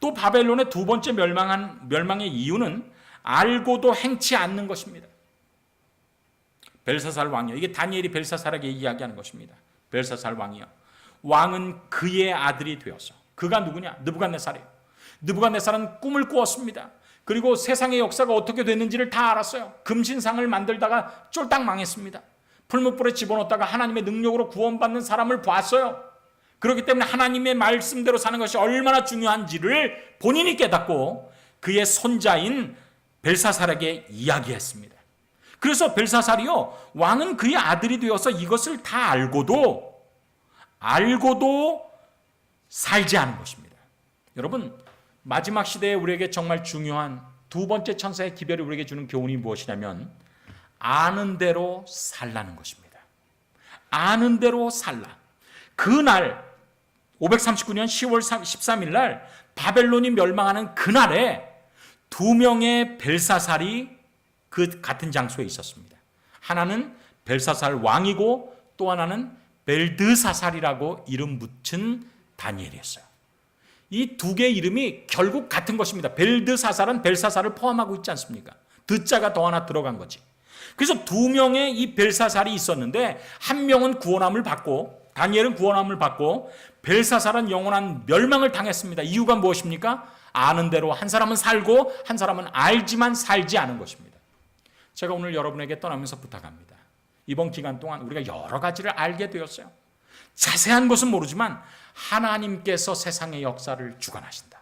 또 바벨론의 두 번째 멸망의 이유는 알고도 행치 않는 것입니다. 벨사살 왕이요. 이게 다니엘이 벨사살에게 이야기하는 것입니다. 벨사살 왕이요. 왕은 그의 아들이 되어서. 그가 누구냐? 느부갓네살이에요. 느부갓네살은 꿈을 꾸었습니다. 그리고 세상의 역사가 어떻게 됐는지를 다 알았어요. 금신상을 만들다가 쫄딱 망했습니다. 풀무불에 집어넣다가 하나님의 능력으로 구원받는 사람을 봤어요. 그렇기 때문에 하나님의 말씀대로 사는 것이 얼마나 중요한지를 본인이 깨닫고 그의 손자인 벨사살에게 이야기했습니다. 그래서 벨사살이요, 왕은 그의 아들이 되어서 이것을 다 알고도 살지 않은 것입니다. 여러분, 마지막 시대에 우리에게 정말 중요한 두 번째 천사의 기별이 우리에게 주는 교훈이 무엇이냐면 아는 대로 살라는 것입니다. 아는 대로 살라. 그날 539년 10월 13일 날 바벨론이 멸망하는 그날에 두 명의 벨사살이 그 같은 장소에 있었습니다. 하나는 벨사살 왕이고 또 하나는 벨드사살이라고 이름 붙인 다니엘이었어요. 이 두 개의 이름이 결국 같은 것입니다. 벨드사살은 벨사살을 포함하고 있지 않습니까? 드자가 더 하나 들어간 거지. 그래서 두 명의 이 벨사살이 있었는데 한 명은 구원함을 받고 다니엘은 구원함을 받고 벨사살은 영원한 멸망을 당했습니다. 이유가 무엇입니까? 아는 대로 한 사람은 살고 한 사람은 알지만 살지 않은 것입니다. 제가 오늘 여러분에게 떠나면서 부탁합니다. 이번 기간 동안 우리가 여러 가지를 알게 되었어요. 자세한 것은 모르지만 하나님께서 세상의 역사를 주관하신다.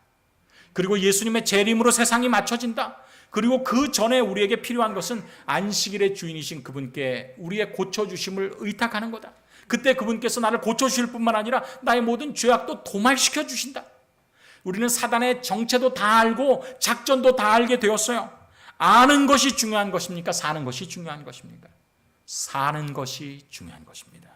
그리고 예수님의 재림으로 세상이 맞춰진다. 그리고 그 전에 우리에게 필요한 것은 안식일의 주인이신 그분께 우리의 고쳐주심을 의탁하는 거다. 그때 그분께서 나를 고쳐주실 뿐만 아니라 나의 모든 죄악도 도말시켜 주신다. 우리는 사단의 정체도 다 알고 작전도 다 알게 되었어요. 아는 것이 중요한 것입니까? 사는 것이 중요한 것입니까? 사는 것이 중요한 것입니다.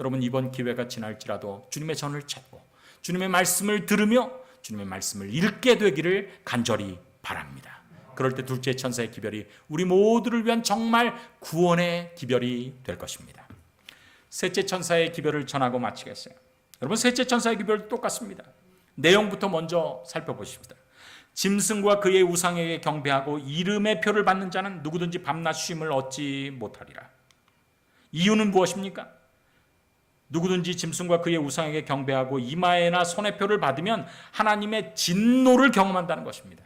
여러분, 이번 기회가 지날지라도 주님의 전을 찾고 주님의 말씀을 들으며 주님의 말씀을 읽게 되기를 간절히 바랍니다. 그럴 때 둘째 천사의 기별이 우리 모두를 위한 정말 구원의 기별이 될 것입니다. 셋째 천사의 기별을 전하고 마치겠어요. 여러분, 셋째 천사의 기별도 똑같습니다. 내용부터 먼저 살펴보십시다. 짐승과 그의 우상에게 경배하고 이름의 표를 받는 자는 누구든지 밤낮 쉼을 얻지 못하리라. 이유는 무엇입니까? 누구든지 짐승과 그의 우상에게 경배하고 이마에나 손의 표를 받으면 하나님의 진노를 경험한다는 것입니다.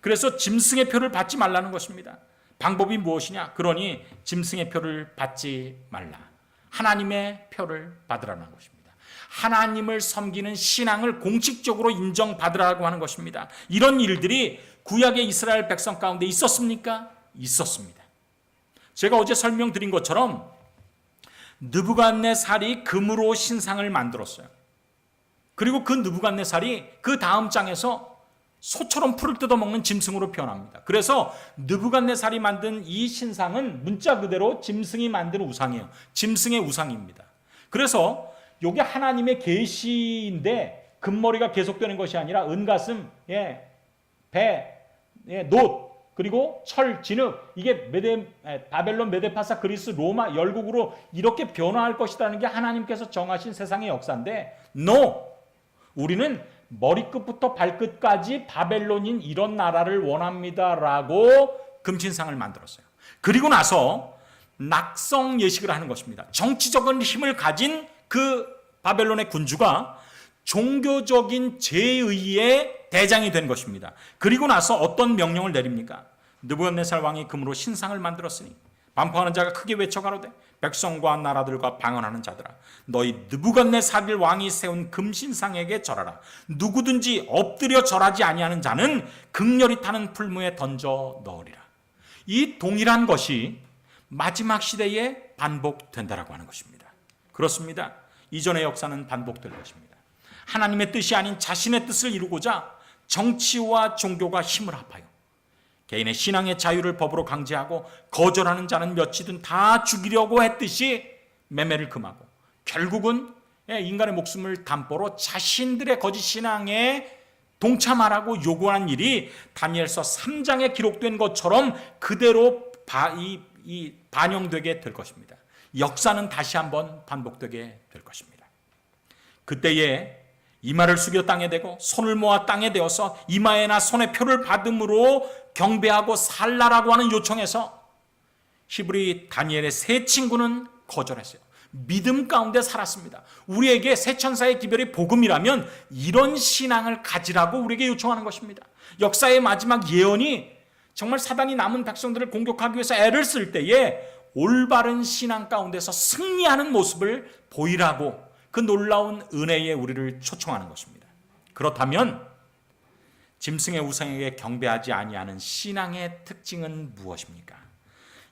그래서 짐승의 표를 받지 말라는 것입니다. 방법이 무엇이냐? 그러니 짐승의 표를 받지 말라. 하나님의 표를 받으라는 것입니다. 하나님을 섬기는 신앙을 공식적으로 인정받으라고 하는 것입니다. 이런 일들이 구약의 이스라엘 백성 가운데 있었습니까? 있었습니다. 제가 어제 설명드린 것처럼 느부갓네살이 금으로 신상을 만들었어요. 그리고 그 느부갓네살이 그 다음 장에서 소처럼 풀을 뜯어먹는 짐승으로 표현합니다. 그래서 느부갓네살이 만든 이 신상은 문자 그대로 짐승이 만든 우상이에요. 짐승의 우상입니다. 그래서 이게 하나님의 계시인데 금머리가 계속되는 것이 아니라 은가슴, 배, 놋, 그리고 철, 진흙, 이게 바벨론, 메데파사, 그리스, 로마, 열국으로 이렇게 변화할 것이라는 게 하나님께서 정하신 세상의 역사인데 No! 우리는 머리끝부터 발끝까지 바벨론인 이런 나라를 원합니다라고 금신상을 만들었어요. 그리고 나서 낙성 예식을 하는 것입니다. 정치적인 힘을 가진 그 바벨론의 군주가 종교적인 제의의 대장이 된 것입니다. 그리고 나서 어떤 명령을 내립니까? 느부갓네살 왕이 금으로 신상을 만들었으니 반포하는 자가 크게 외쳐가로되 백성과 나라들과 방언하는 자들아 너희 느부갓네살 왕이 세운 금신상에게 절하라. 누구든지 엎드려 절하지 아니하는 자는 극렬히 타는 풀무에 던져 넣으리라. 이 동일한 것이 마지막 시대에 반복된다라고 하는 것입니다. 그렇습니다. 이전의 역사는 반복될 것입니다. 하나님의 뜻이 아닌 자신의 뜻을 이루고자 정치와 종교가 힘을 합하여 개인의 신앙의 자유를 법으로 강제하고 거절하는 자는 몇이든 다 죽이려고 했듯이 매매를 금하고 결국은 인간의 목숨을 담보로 자신들의 거짓 신앙에 동참하라고 요구하는 일이 다니엘서 3장에 기록된 것처럼 그대로 반영되게 될 것입니다. 역사는 다시 한번 반복되게 될 것입니다. 그때에 이마를 숙여 땅에 대고 손을 모아 땅에 대어서 이마에나 손에 표를 받음으로 경배하고 살라라고 하는 요청에서 히브리 다니엘의 세 친구는 거절했어요. 믿음 가운데 살았습니다. 우리에게 세 천사의 기별이 복음이라면 이런 신앙을 가지라고 우리에게 요청하는 것입니다. 역사의 마지막 예언이 정말 사단이 남은 백성들을 공격하기 위해서 애를 쓸 때에 올바른 신앙 가운데서 승리하는 모습을 보이라고 그 놀라운 은혜에 우리를 초청하는 것입니다. 그렇다면 짐승의 우상에게 경배하지 아니하는 신앙의 특징은 무엇입니까?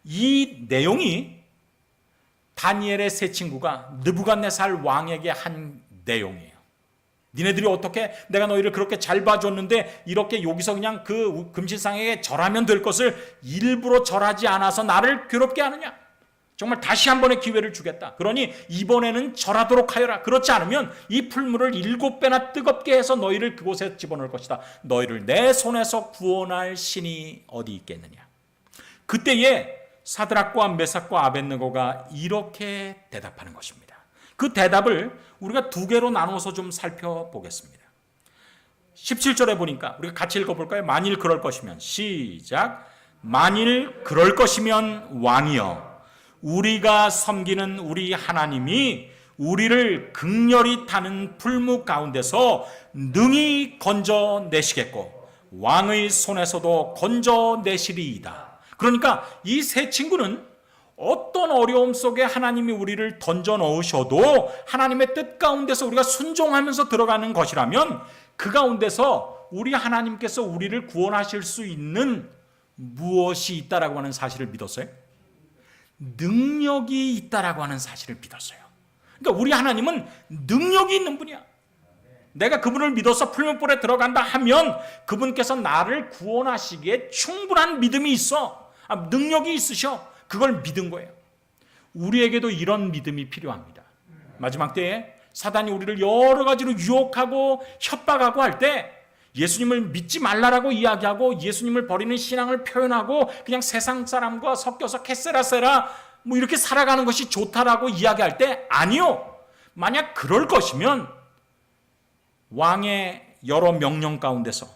이 내용이 다니엘의 세 친구가 느부갓네살 왕에게 한 내용이에요. 니네들이 어떻게 내가 너희를 그렇게 잘 봐줬는데 이렇게 여기서 그냥 그 금신상에게 절하면 될 것을 일부러 절하지 않아서 나를 괴롭게 하느냐? 정말 다시 한 번의 기회를 주겠다. 그러니 이번에는 절하도록 하여라. 그렇지 않으면 이 풀물을 7배나 뜨겁게 해서 너희를 그곳에 집어넣을 것이다. 너희를 내 손에서 구원할 신이 어디 있겠느냐. 그때에 사드락과 메삭과 아벳느고가 이렇게 대답하는 것입니다. 그 대답을 우리가 두 개로 나눠서 좀 살펴보겠습니다. 17절에 보니까 우리가 같이 읽어볼까요? 만일 그럴 것이면 시작. 만일 그럴 것이면 왕이여 우리가 섬기는 우리 하나님이 우리를 극렬히 타는 풀무 가운데서 능히 건져내시겠고 왕의 손에서도 건져내시리이다. 그러니까 이 세 친구는 어떤 어려움 속에 하나님이 우리를 던져 넣으셔도 하나님의 뜻 가운데서 우리가 순종하면서 들어가는 것이라면 그 가운데서 우리 하나님께서 우리를 구원하실 수 있는 무엇이 있다라고 하는 사실을 믿었어요? 능력이 있다라고 하는 사실을 믿었어요. 그러니까 우리 하나님은 능력이 있는 분이야. 내가 그분을 믿어서 풀무불에 들어간다 하면 그분께서 나를 구원하시기에 충분한 믿음이 있어. 능력이 있으셔. 그걸 믿은 거예요. 우리에게도 이런 믿음이 필요합니다. 마지막 때에 사단이 우리를 여러 가지로 유혹하고 협박하고 할 때 예수님을 믿지 말라라고 이야기하고 예수님을 버리는 신앙을 표현하고 그냥 세상 사람과 섞여서 캐세라세라 뭐 이렇게 살아가는 것이 좋다라고 이야기할 때 아니요. 만약 그럴 것이면 왕의 여러 명령 가운데서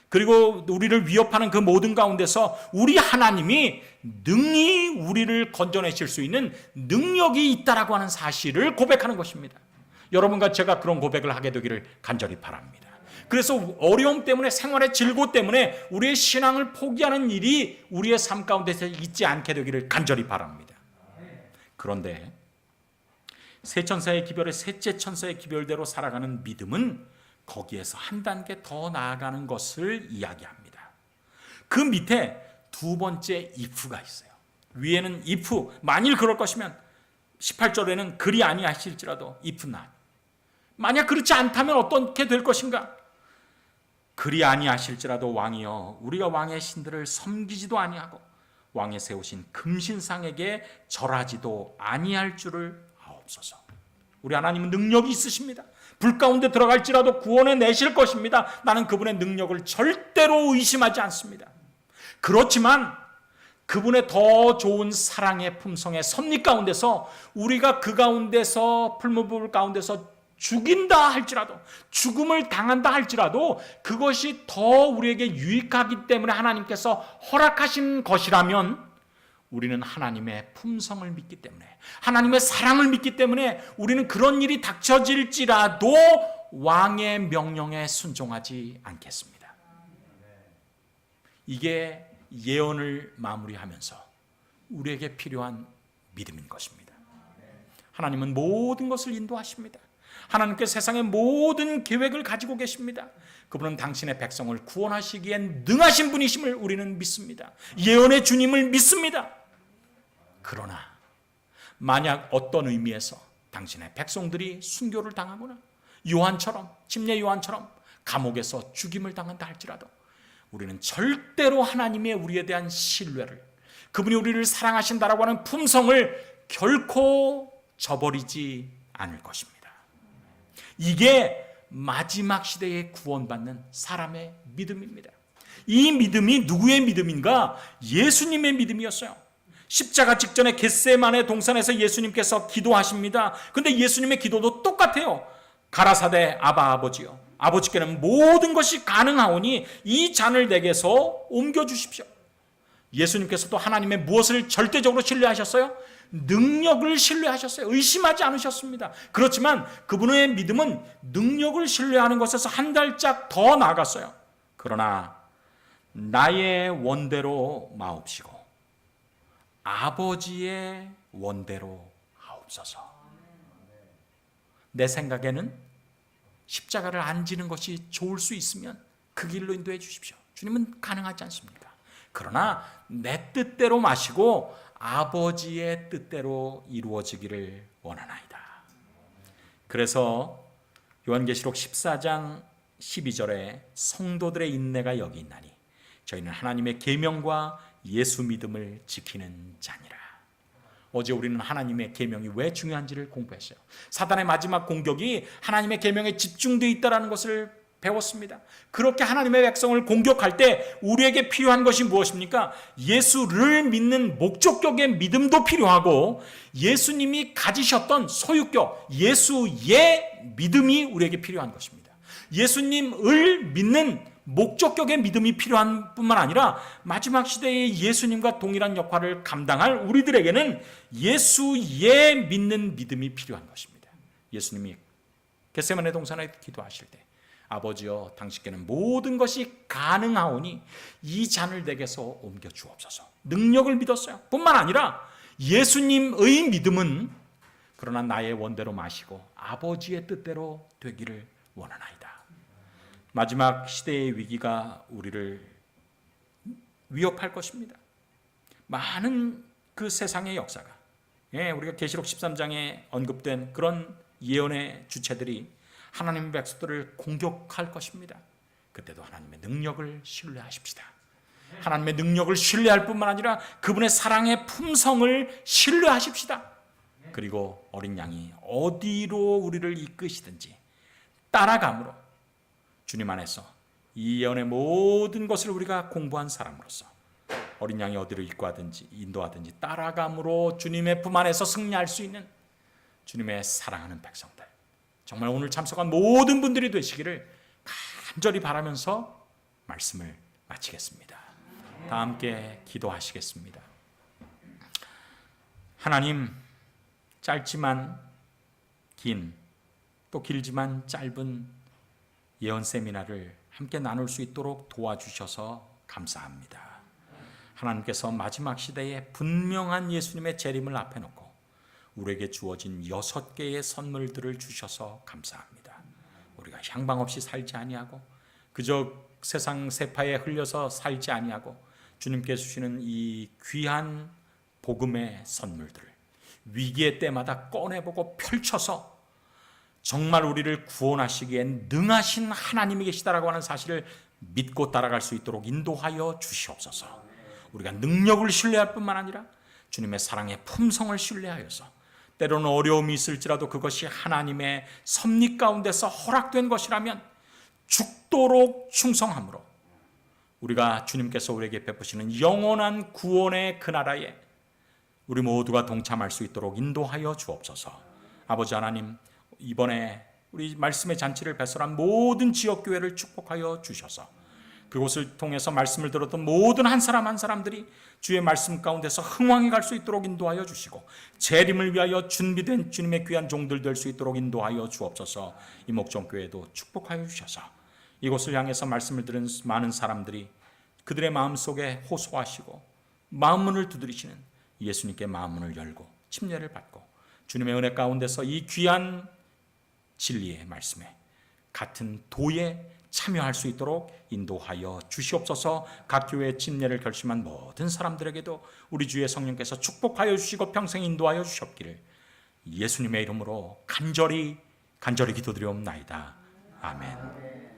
그리고 우리를 위협하는 그 모든 가운데서 우리 하나님이 능히 우리를 건져내실 수 있는 능력이 있다라고 하는 사실을 고백하는 것입니다. 여러분과 제가 그런 고백을 하게 되기를 간절히 바랍니다. 그래서 어려움 때문에 생활의 질고 때문에 우리의 신앙을 포기하는 일이 우리의 삶 가운데서 있지 않게 되기를 간절히 바랍니다. 그런데 세 천사의 기별에 셋째 천사의 기별대로 살아가는 믿음은 거기에서 한 단계 더 나아가는 것을 이야기합니다. 그 밑에 두 번째 if가 있어요. 위에는 if, 만일 그럴 것이면 18절에는 그리 아니하실지라도 if not. 만약 그렇지 않다면 어떻게 될 것인가? 그리 아니하실지라도 왕이여 우리가 왕의 신들을 섬기지도 아니하고 왕의 세우신 금신상에게 절하지도 아니할 줄을 아옵소서. 우리 하나님은 능력이 있으십니다. 불 가운데 들어갈지라도 구원해 내실 것입니다. 나는 그분의 능력을 절대로 의심하지 않습니다. 그렇지만 그분의 더 좋은 사랑의 품성의 섭리 가운데서 우리가 그 가운데서 풀무불 가운데서 죽인다 할지라도 죽음을 당한다 할지라도 그것이 더 우리에게 유익하기 때문에 하나님께서 허락하신 것이라면 우리는 하나님의 품성을 믿기 때문에 하나님의 사랑을 믿기 때문에 우리는 그런 일이 닥쳐질지라도 왕의 명령에 순종하지 않겠습니다. 이게 예언을 마무리하면서 우리에게 필요한 믿음인 것입니다. 하나님은 모든 것을 인도하십니다. 하나님께 세상의 모든 계획을 가지고 계십니다. 그분은 당신의 백성을 구원하시기엔 능하신 분이심을 우리는 믿습니다. 예언의 주님을 믿습니다. 그러나 만약 어떤 의미에서 당신의 백성들이 순교를 당하거나 요한처럼 침례 요한처럼 감옥에서 죽임을 당한다 할지라도 우리는 절대로 하나님의 우리에 대한 신뢰를 그분이 우리를 사랑하신다라고 하는 품성을 결코 저버리지 않을 것입니다. 이게 마지막 시대에 구원받는 사람의 믿음입니다. 이 믿음이 누구의 믿음인가? 예수님의 믿음이었어요. 십자가 직전에 겟세마네 동산에서 예수님께서 기도하십니다. 그런데 예수님의 기도도 똑같아요. 가라사대 아바 아버지요 아버지께는 모든 것이 가능하오니 이 잔을 내게서 옮겨주십시오. 예수님께서도 하나님의 무엇을 절대적으로 신뢰하셨어요? 능력을 신뢰하셨어요. 의심하지 않으셨습니다. 그렇지만 그분의 믿음은 능력을 신뢰하는 것에서 한 발짝 더 나아갔어요. 그러나 나의 원대로 마옵시고 아버지의 원대로 하옵소서. 내 생각에는 십자가를 안 지는 것이 좋을 수 있으면 그 길로 인도해 주십시오. 주님은 가능하지 않습니까? 그러나 내 뜻대로 마시고 아버지의 뜻대로 이루어지기를 원하나이다. 그래서 요한계시록 14장 12절에 성도들의 인내가 여기 있나니 저희는 하나님의 계명과 예수 믿음을 지키는 자니라. 어제 우리는 하나님의 계명이 왜 중요한지를 공부했어요. 사단의 마지막 공격이 하나님의 계명에 집중되어 있다는 것을 배웠습니다. 그렇게 하나님의 백성을 공격할 때 우리에게 필요한 것이 무엇입니까? 예수를 믿는 목적격의 믿음도 필요하고 예수님이 가지셨던 소유격, 예수의 믿음이 우리에게 필요한 것입니다. 예수님을 믿는 목적격의 믿음이 필요한 뿐만 아니라 마지막 시대의 예수님과 동일한 역할을 감당할 우리들에게는 예수의 믿는 믿음이 필요한 것입니다. 예수님이 겟세마네 동산에 기도하실 때 아버지여 당신께는 모든 것이 가능하오니 이 잔을 내게서 옮겨 주옵소서. 능력을 믿었어요. 뿐만 아니라 예수님의 믿음은 그러나 나의 원대로 마시고 아버지의 뜻대로 되기를 원하나이다. 마지막 시대의 위기가 우리를 위협할 것입니다. 많은 그 세상의 역사가 우리가 계시록 13장에 언급된 그런 예언의 주체들이 하나님의 백성들을 공격할 것입니다. 그때도 하나님의 능력을 신뢰하십시다. 하나님의 능력을 신뢰할 뿐만 아니라 그분의 사랑의 품성을 신뢰하십시다. 그리고 어린 양이 어디로 우리를 이끄시든지 따라감으로 주님 안에서 이 예언의 모든 것을 우리가 공부한 사람으로서 어린 양이 어디로 이끌고하든지 인도하든지 따라감으로 주님의 품 안에서 승리할 수 있는 주님의 사랑하는 백성들, 정말 오늘 참석한 모든 분들이 되시기를 간절히 바라면서 말씀을 마치겠습니다. 다 함께 기도하시겠습니다. 하나님, 짧지만 긴, 또 길지만 짧은 예언 세미나를 함께 나눌 수 있도록 도와주셔서 감사합니다. 하나님께서 마지막 시대에 분명한 예수님의 재림을 앞에 놓고 우리에게 주어진 6개의 선물들을 주셔서 감사합니다. 우리가 향방 없이 살지 아니하고 그저 세상 세파에 흘려서 살지 아니하고 주님께 주시는 이 귀한 복음의 선물들을 위기의 때마다 꺼내보고 펼쳐서 정말 우리를 구원하시기엔 능하신 하나님이 계시다라고 하는 사실을 믿고 따라갈 수 있도록 인도하여 주시옵소서. 우리가 능력을 신뢰할 뿐만 아니라 주님의 사랑의 품성을 신뢰하여서 때로는 어려움이 있을지라도 그것이 하나님의 섭리 가운데서 허락된 것이라면 죽도록 충성함으로 우리가 주님께서 우리에게 베푸시는 영원한 구원의 그 나라에 우리 모두가 동참할 수 있도록 인도하여 주옵소서. 아버지 하나님, 이번에 우리 말씀의 잔치를 배설한 모든 지역교회를 축복하여 주셔서 그곳을 통해서 말씀을 들었던 모든 한 사람 한 사람들이 주의 말씀 가운데서 흥왕해 갈 수 있도록 인도하여 주시고 재림을 위하여 준비된 주님의 귀한 종들 될 수 있도록 인도하여 주옵소서. 이목정교회도 축복하여 주셔서 이곳을 향해서 말씀을 들은 많은 사람들이 그들의 마음속에 호소하시고 마음문을 두드리시는 예수님께 마음문을 열고 침례를 받고 주님의 은혜 가운데서 이 귀한 진리의 말씀에 같은 도에 참여할 수 있도록 인도하여 주시옵소서. 각 교회의 침례를 결심한 모든 사람들에게도 우리 주의 성령께서 축복하여 주시고 평생 인도하여 주셨기를 예수님의 이름으로 간절히 기도드리옵나이다. 아멘.